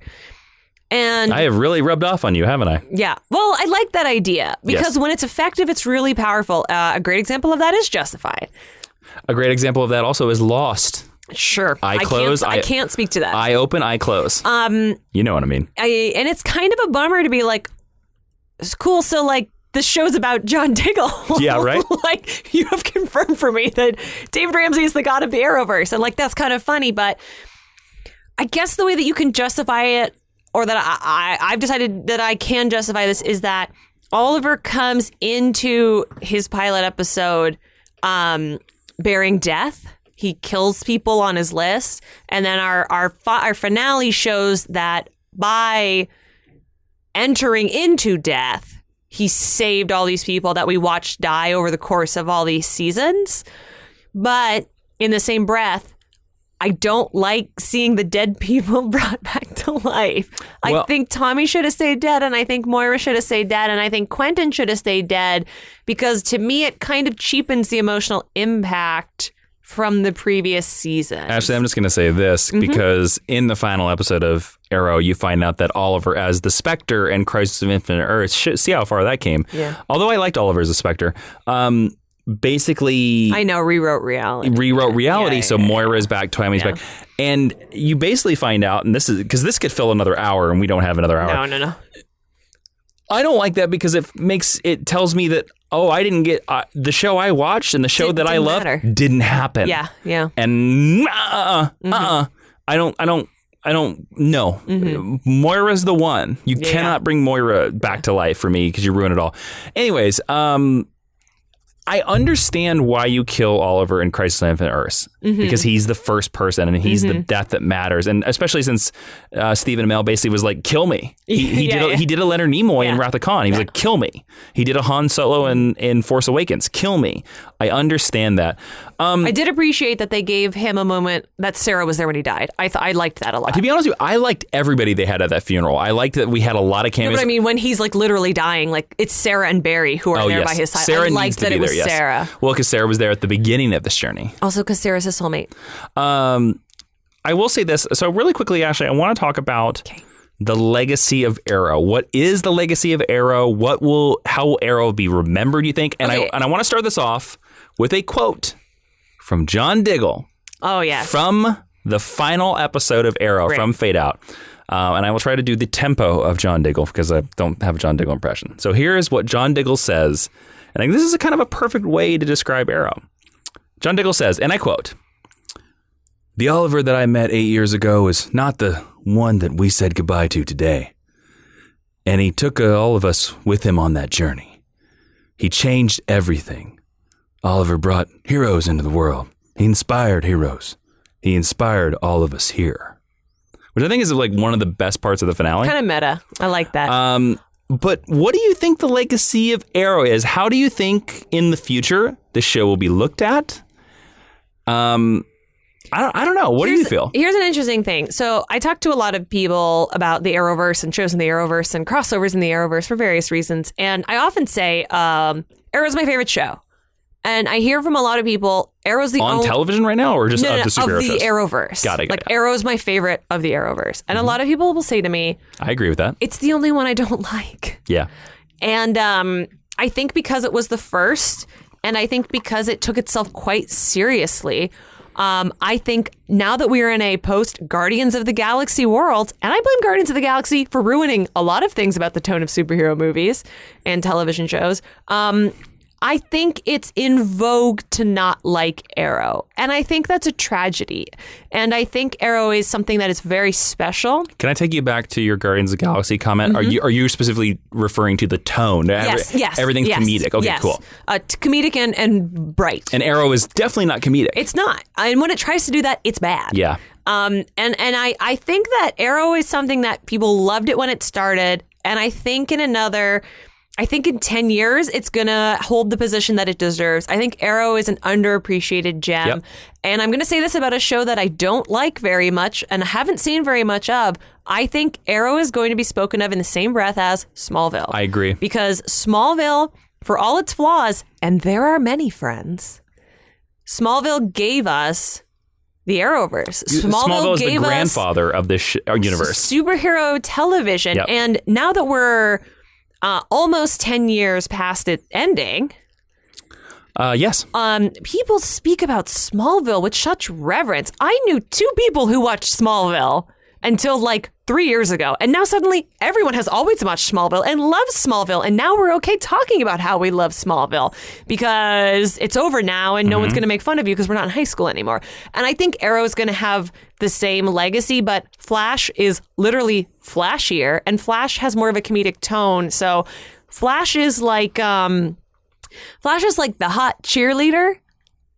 And I have really rubbed off on you, haven't I? Yeah. Well, I like that idea because when it's effective, it's really powerful. A great example of that is Justified. A great example of that also is Lost. Sure. I close. I can't speak to that. I open, I close. You know what I mean. And it's kind of a bummer to be like, it's cool. So like the show's about John Diggle. Yeah, right. Like you have confirmed for me that David Ramsey is the god of the Arrowverse. And like, that's kind of funny. But I guess the way that you can justify it, or that I've decided that I can justify this, is that Oliver comes into his pilot episode bearing death. He kills people on his list. And then our finale shows that by entering into death, he saved all these people that we watched die over the course of all these seasons. But in the same breath, I don't like seeing the dead people brought back to life. I think Tommy should have stayed dead, and I think Moira should have stayed dead, and I think Quentin should have stayed dead, because to me it kind of cheapens the emotional impact from the previous season. Actually, I'm just going to say this because in the final episode of Arrow, you find out that Oliver as the Spectre and Crisis of Infinite Earth, see how far that came. Yeah. Although I liked Oliver as a Spectre, basically... I know, rewrote reality. So Moira is back, Tommy's back. And you basically find out, and this is because this could fill another hour and we don't have another hour. No. I don't like that because it tells me that, I didn't get the show I watched and the show that I love didn't happen. Yeah. And I don't know. Moira's the one. You cannot bring Moira back to life for me because you ruin it all. Anyways, I understand why you kill Oliver in Crisis on Infinite Earths because he's the first person and he's the death that matters. And especially since Stephen Amell basically was like, kill me. He did a Leonard Nimoy in Wrath of Khan. He was like, kill me. He did a Han Solo in Force Awakens. Kill me. I understand that. I did appreciate that they gave him a moment that Sarah was there when he died. I liked that a lot. To be honest with you, I liked everybody they had at that funeral. I liked that we had a lot of cameos. But I mean, when he's like literally dying, like it's Sarah and Barry who are there by his side. Sarah I liked that it was Sarah. Well, because Sarah was there at the beginning of this journey. Also because Sarah's his soulmate. I will say this. So really quickly, Ashley, I want to talk about the legacy of Arrow. What is the legacy of Arrow? How will Arrow be remembered, you think? And I want to start this off with a quote from John Diggle. Oh, yeah. From the final episode of Arrow, from Fade Out. And I will try to do the tempo of John Diggle because I don't have a John Diggle impression. So here is what John Diggle says. And I think this is a kind of a perfect way to describe Arrow. John Diggle says, and I quote, "The Oliver that I met 8 years ago is not the one that we said goodbye to today. And he took all of us with him on that journey. He changed everything. Oliver brought heroes into the world. He inspired heroes. He inspired all of us here." Which I think is like one of the best parts of the finale. Kind of meta. I like that. But what do you think the legacy of Arrow is? How do you think in the future the show will be looked at? I don't know. What do you feel? Here's an interesting thing. So I talked to a lot of people about the Arrowverse and shows in the Arrowverse and crossovers in the Arrowverse for various reasons. And I often say Arrow's my favorite show. And I hear from a lot of people, Arrow's the only... On television right now or just of the superhero of the shows? Arrowverse. Got it. Arrow's my favorite of the Arrowverse. And a lot of people will say to me... I agree with that. It's the only one I don't like. Yeah. And I think because it was the first, and I think because it took itself quite seriously, I think now that we are in a post-Guardians of the Galaxy world, and I blame Guardians of the Galaxy for ruining a lot of things about the tone of superhero movies and television shows, I think it's in vogue to not like Arrow. And I think that's a tragedy. And I think Arrow is something that is very special. Can I take you back to your Guardians of the Galaxy comment? Are you specifically referring to the tone? Yes. Everything's comedic. Okay, cool. Comedic and bright. And Arrow is definitely not comedic. It's not. And when it tries to do that, it's bad. Yeah. And I think that Arrow is something that people loved it when it started. And I think in 10 years, it's going to hold the position that it deserves. I think Arrow is an underappreciated gem. Yep. And I'm going to say this about a show that I don't like very much and haven't seen very much of. I think Arrow is going to be spoken of in the same breath as Smallville. I agree. Because Smallville, for all its flaws, and there are many, friends, Smallville gave us the Arrowverse. Smallville is the grandfather of this universe. Superhero television. Yep. And now that we're... almost 10 years past it ending. Yes. People speak about Smallville with such reverence. I knew 2 people who watched Smallville until like 3 years ago. And now suddenly everyone has always watched Smallville and loves Smallville. And now we're okay talking about how we love Smallville because it's over now and no one's going to make fun of you because we're not in high school anymore. And I think Arrow is going to have the same legacy, but Flash is literally flashier and Flash has more of a comedic tone. So Flash is like the hot cheerleader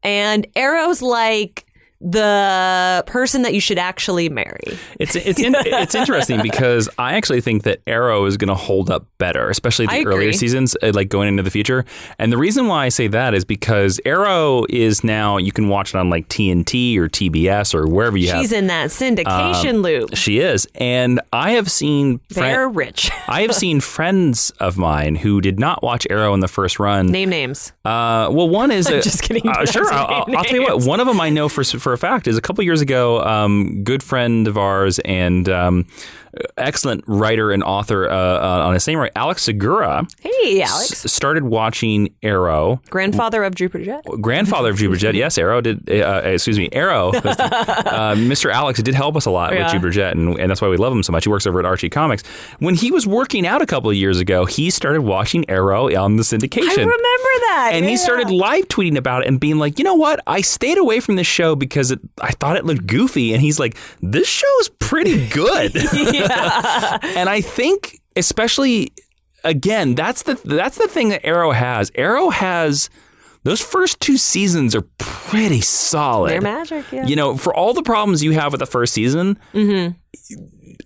and Arrow's like the person that you should actually marry. It's interesting because I actually think that Arrow is going to hold up better, especially the earlier seasons, like going into the future. And the reason why I say that is because Arrow is now, you can watch it on like TNT or TBS or wherever you have. She's in that syndication loop. She is. And I have seen... They're rich. I have seen friends of mine who did not watch Arrow in the first run. Name names. Well, one is... Just kidding. Sure, I'll tell you what. One of them I know for a fact is a couple years ago, good friend of ours and excellent writer and author on his same right, Alex Segura. Hey, Alex. Started watching Arrow. Grandfather of Jupiter Jet. Grandfather of Jupiter Jet. Yes, Arrow did. Arrow. Mr. Alex did help us a lot with Jupiter Jet, and that's why we love him so much. He works over at Archie Comics. When he was working out a couple of years ago, he started watching Arrow on the syndication. I remember that. And he started live tweeting about it and being like, you know what? I stayed away from this show because I thought it looked goofy. And he's like, this show is pretty good. And I think, especially, again, that's the thing that Arrow has. Arrow has, those first two seasons are pretty solid. They're magic, yeah. You know, for all the problems you have with the first season,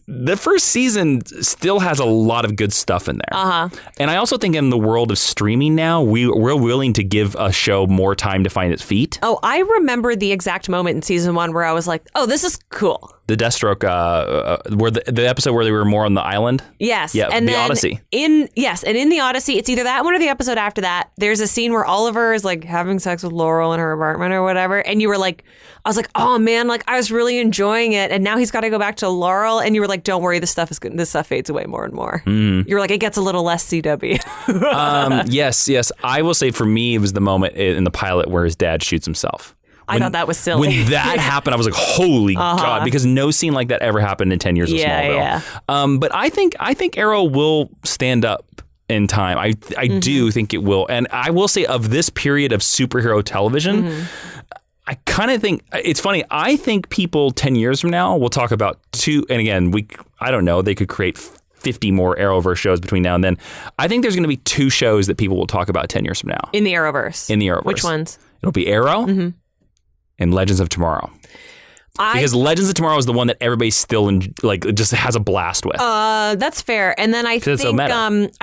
the first season still has a lot of good stuff in there. And I also think in the world of streaming now, we're willing to give a show more time to find its feet. Oh, I remember the exact moment in season 1 where I was like, oh, this is cool. The Deathstroke, where the episode where they were more on the island. Yes. Yeah, and the Odyssey. And in the Odyssey, it's either that one or the episode after that. There's a scene where Oliver is like having sex with Laurel in her apartment or whatever. And you were like, I was like, oh man, like I was really enjoying it. And now he's got to go back to Laurel. And you were like, don't worry, this stuff is good. This stuff fades away more and more. You were like, it gets a little less CW. Yes. I will say for me, it was the moment in the pilot where his dad shoots himself. I thought that was silly. When that happened, I was like, holy God, because no scene like that ever happened in 10 years of Smallville. Yeah. But I think Arrow will stand up in time. I do think it will. And I will say of this period of superhero television, I kind of think, it's funny, I think people 10 years from now will talk about and again, I don't know, they could create 50 more Arrowverse shows between now and then. I think there's going to be 2 shows that people will talk about 10 years from now. In the Arrowverse. Which ones? It'll be Arrow and Legends of Tomorrow. Because Legends of Tomorrow is the one that everybody still just has a blast with. That's fair. And then I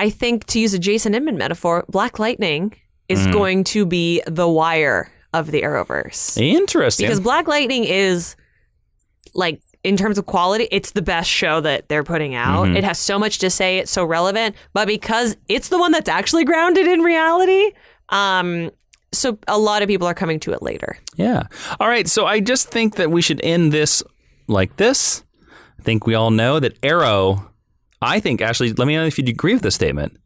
think to use a Jason Inman metaphor, Black Lightning is going to be the Wire of the Arrowverse. Interesting. Because Black Lightning is like, in terms of quality, it's the best show that they're putting out. It has so much to say, it's so relevant, but because it's the one that's actually grounded in reality, so a lot of people are coming to it later. Yeah. All right. So I just think that we should end this like this. I think we all know that Arrow, Ashley, let me know if you agree with this statement.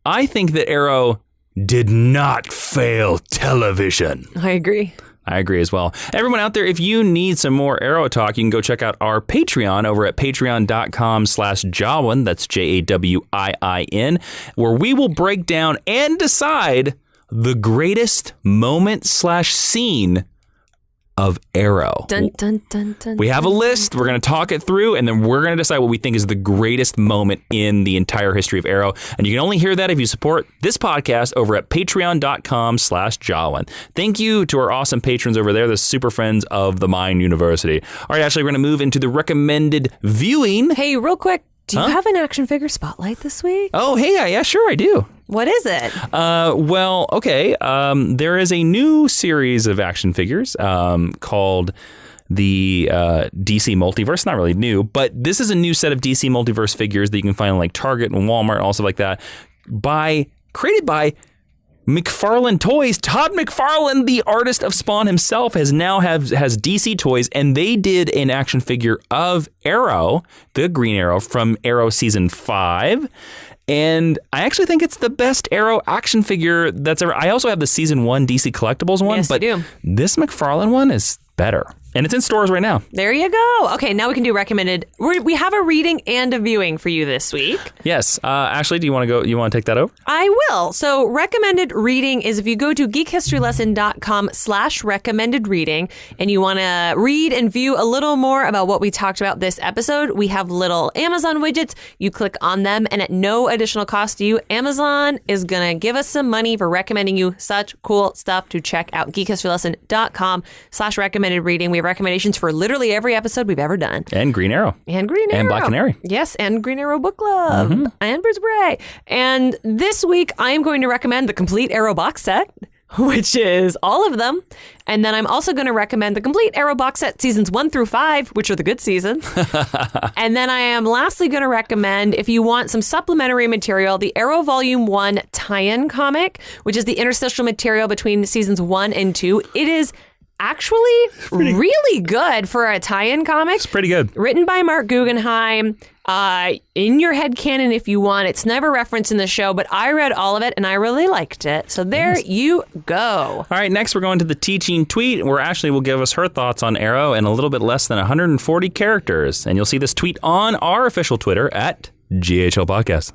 I think that Arrow did not fail television. I agree. I agree as well. Everyone out there, if you need some more Arrow talk, you can go check out our Patreon over at patreon.com/Jawiin. That's Jawiin, where we will break down and decide the greatest moment/scene of Arrow. Dun, dun, dun, dun, we have a list. We're going to talk it through, and then we're going to decide what we think is the greatest moment in the entire history of Arrow. And you can only hear that if you support this podcast over at patreon.com/Jawiin. Thank you to our awesome patrons over there, the super friends of the Mind University. All right, Ashley, we're going to move into the recommended viewing. Hey, real quick. Do you have an action figure spotlight this week? Oh, hey, yeah, sure, I do. What is it? Well, okay. There is a new series of action figures called the DC Multiverse. Not really new, but this is a new set of DC Multiverse figures that you can find on like Target and Walmart and all stuff like that. Created by McFarlane Toys. Todd McFarlane, the artist of Spawn himself, has DC Toys, and they did an action figure of Arrow, the Green Arrow from Arrow season 5. And I actually think it's the best Arrow action figure that's ever. I also have the season 1 DC Collectibles one, yes, but you do. This McFarlane one is better. And it's in stores right now. There you go. Okay, now we can do recommended. We have a reading and a viewing for you this week. Yes. Ashley, do you want to go? You want to take that over? I will. So recommended reading is if you go to geekhistorylesson.com/recommended reading and you want to read and view a little more about what we talked about this episode, we have little Amazon widgets. You click on them and at no additional cost to you, Amazon is going to give us some money for recommending you such cool stuff to check out. geekhistorylesson.com/recommended reading. We have have recommendations for literally every episode we've ever done. And Green Arrow. And Green Arrow. And Black Canary. Yes, and Green Arrow Book Club. And Birds of Prey. And this week, I am going to recommend the complete Arrow box set, which is all of them. And then I'm also going to recommend the complete Arrow box set seasons 1 through 5, which are the good seasons. And then I am lastly going to recommend, if you want some supplementary material, the Arrow Volume 1 tie-in comic, which is the interstitial material between seasons 1 and 2. It is actually really good for a tie-in comic. It's pretty good. Written by Mark Guggenheim. In your headcanon if you want. It's never referenced in the show, but I read all of it and I really liked it. So there you go. All right, next we're going to the teaching tweet, where Ashley will give us her thoughts on Arrow in a little bit less than 140 characters. And you'll see this tweet on our official Twitter at GHL Podcast.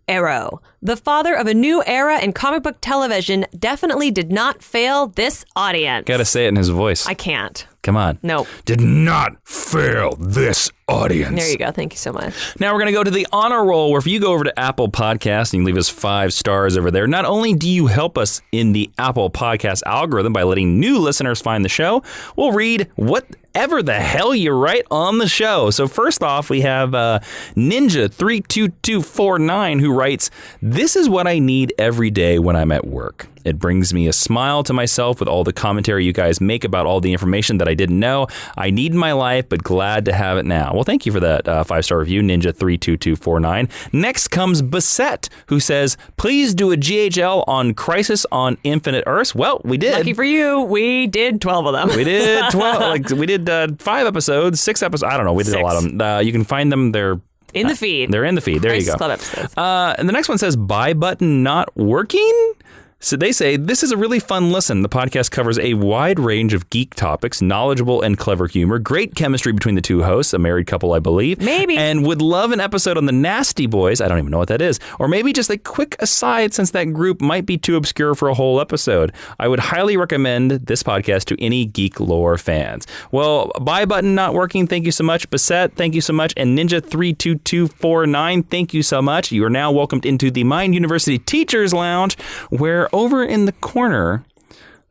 Arrow, the father of a new era in comic book television, definitely did not fail this audience. Gotta say it in his voice. I can't. Come on. No. Did not fail this audience. There you go. Thank you so much. Now we're going to go to the honor roll, where if you go over to Apple Podcasts and you leave us 5 stars over there, not only do you help us in the Apple Podcast algorithm by letting new listeners find the show, we'll read whatever the hell you write on the show. So first off, we have Ninja32249 who writes, "This is what I need every day when I'm at work. It brings me a smile to myself with all the commentary you guys make about all the information that I didn't know. I need in my life, but glad to have it now." Well, thank you for that 5-star review, Ninja32249. Next comes Bassett, who says, "Please do a GHL on Crisis on Infinite Earths." Well, we did. Lucky for you, we did 12 of them. We did 12. We did 5 episodes, 6 episodes. I don't know. We did 6. a lot of them. You can find them. They're in the feed. They're in the feed. There you go. Club episodes. And the next one says, "Buy button not working?" So they say, "This is a really fun listen. The podcast covers a wide range of geek topics, knowledgeable and clever humor, great chemistry between the two hosts, a married couple, I believe. Maybe. And would love an episode on the Nasty Boys." I don't even know what that is. "Or maybe just a quick aside, since that group might be too obscure for a whole episode. I would highly recommend this podcast to any geek lore fans." Well, buy button not working. Thank you so much. Bassett, thank you so much. And Ninja32249, thank you so much. You are now welcomed into the Mind University Teachers Lounge, where over in the corner,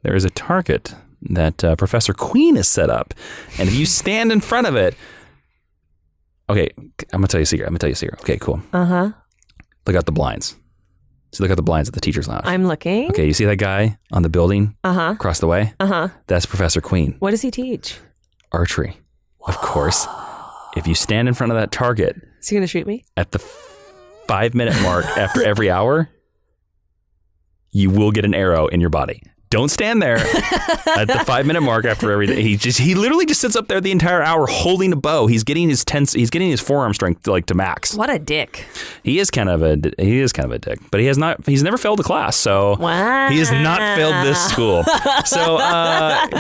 there is a target that Professor Queen has set up. And if you stand in front of it... Okay, I'm going to tell you a secret. Okay, cool. Uh-huh. Look out the blinds. So look out the blinds at the Teachers Lounge. I'm looking. Okay, you see that guy on the building across the way? Uh-huh. That's Professor Queen. What does he teach? Archery. Of course. If you stand in front of that target... Is he going to shoot me? At the 5-minute mark after every hour... you will get an arrow in your body. Don't stand there at the 5-minute mark after every day. He literally just sits up there the entire hour holding a bow. He's getting his his forearm strength to max. What a dick. He is kind of a dick, but he's never failed a class. So wow. He has not failed this school. So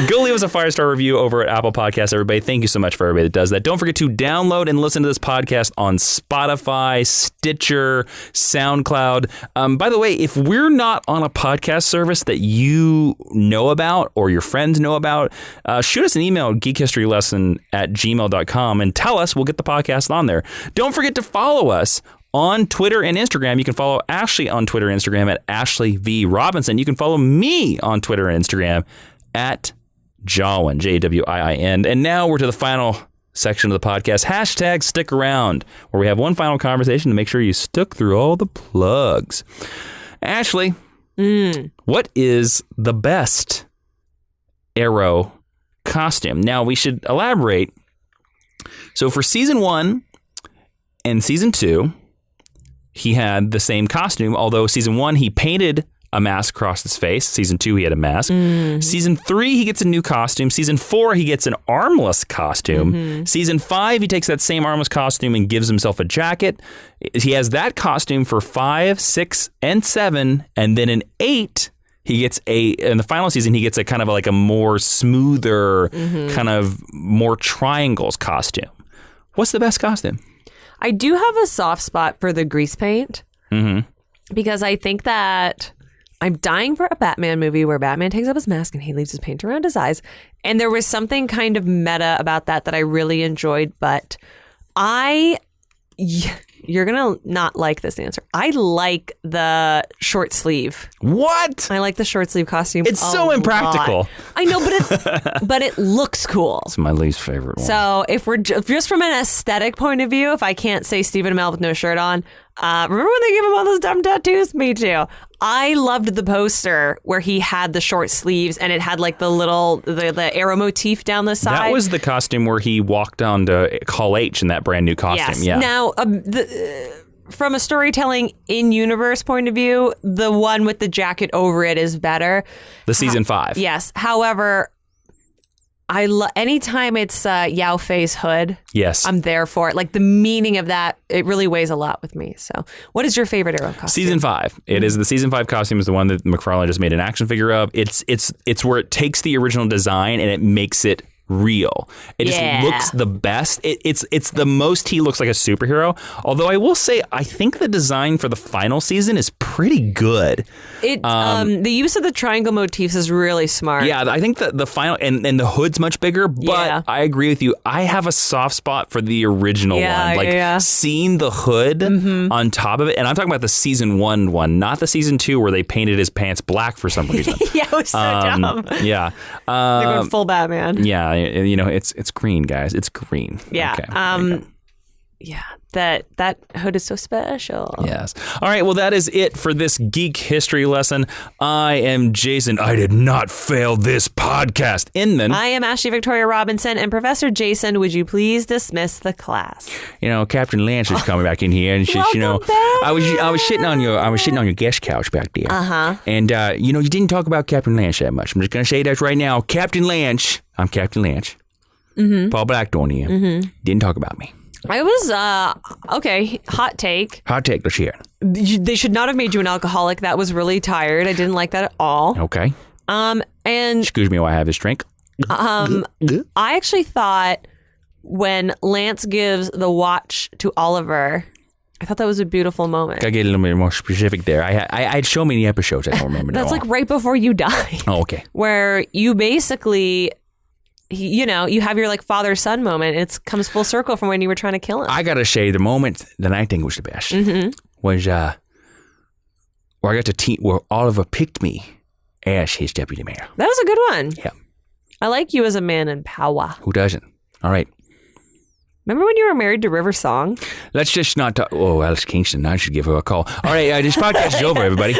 go leave us a 5-star review over at Apple Podcasts, everybody. Thank you so much for everybody that does that. Don't forget to download and listen to this podcast on Spotify, Stitcher, SoundCloud. By the way, if we're not on a podcast service that you know about or your friends know about, shoot us an email, geekhistorylesson@gmail.com, and tell us. We'll get the podcast on there. Don't forget to follow us on Twitter and Instagram. You can follow Ashley on Twitter and Instagram at Ashley V. Robinson. You can follow me on Twitter and Instagram at Jawiin, Jawiin. And now we're to the final section of the podcast, hashtag stick around, where we have one final conversation to make sure you stuck through all the plugs. Ashley, what is the best Arrow costume? Now, we should elaborate. So for season 1 and season 2, he had the same costume, although season 1, he painted a mask across his face. Season 2, he had a mask. Season 3, he gets a new costume. Season 4, he gets an armless costume. Season 5, he takes that same armless costume and gives himself a jacket. He has that costume for 5, 6, and 7. And then in 8, he gets in the final season, he gets a kind of like a more smoother, kind of more triangles costume. What's the best costume? I do have a soft spot for the grease paint. Because I think that I'm dying for a Batman movie where Batman takes up his mask and he leaves his paint around his eyes. And there was something kind of meta about that I really enjoyed. But you're going to not like this answer. I like the short sleeve. What? I like the short sleeve costume. It's so impractical. Lot. I know, but it looks cool. It's my least favorite one. So if we're just from an aesthetic point of view, if I can't say Stephen Amell with no shirt on, remember when they gave him all those dumb tattoos? Me too. I loved the poster where he had the short sleeves and it had like the little the arrow motif down the side. That was the costume where he walked on to Hall H in that brand new costume. Yes. Yeah. Now, from a storytelling in-universe point of view, the one with the jacket over it is better. The season 5. Yes. However, anytime it's Yao Fei's hood, yes, I'm there for it. Like the meaning of that, it really weighs a lot with me. So, what is your favorite Arrow costume? Season 5. It is the season 5 costume is the one that McFarlane just made an action figure of. It's where it takes the original design and it makes it real. It just looks the best. It's the most he looks like a superhero. Although I will say, I think the design for the final season is pretty good. The use of the triangle motifs is really smart. Yeah, I think the final and the hood's much bigger. But I agree with you. I have a soft spot for the original one. Like seeing the hood on top of it, and I'm talking about the season 1 one, not the season 2 where they painted his pants black for some reason. Yeah, it was so dumb. Yeah, they're going full Batman. Yeah. You know, it's green, guys. It's green. Yeah. Okay. Yeah. That hood is so special. Yes. All right. Well, that is it for this geek history lesson. I am Jason. I did not fail this podcast. Inman. I am Ashley Victoria Robinson. And Professor Jason, would you please dismiss the class? You know, Captain Lance is coming back in here, and she's, I was sitting on your guest couch back there. And you didn't talk about Captain Lance that much. I'm just gonna say that right now, Captain Lance. I'm Captain Lance. Paul Blackthorne here. Didn't talk about me. I was, okay, hot take. Hot take, let's hear it. They should not have made you an alcoholic. That was really tired. I didn't like that at all. Okay. And... Excuse me while I have this drink. I actually thought when Lance gives the watch to Oliver, I thought that was a beautiful moment. Gotta get a little bit more specific there. I had so many episodes, I don't remember. That's like right before you die. Oh, okay. Where you basically... you have your like father-son moment. It comes full circle from when you were trying to kill him. I gotta say, the moment that I think was the best was where I got to where Oliver picked me as his deputy mayor. That was a good one. Yeah. I like you as a man in power. Who doesn't? All right. Remember when you were married to River Song? Let's just not talk. Oh, Alice Kingston. I should give her a call. All right. This podcast is over, everybody.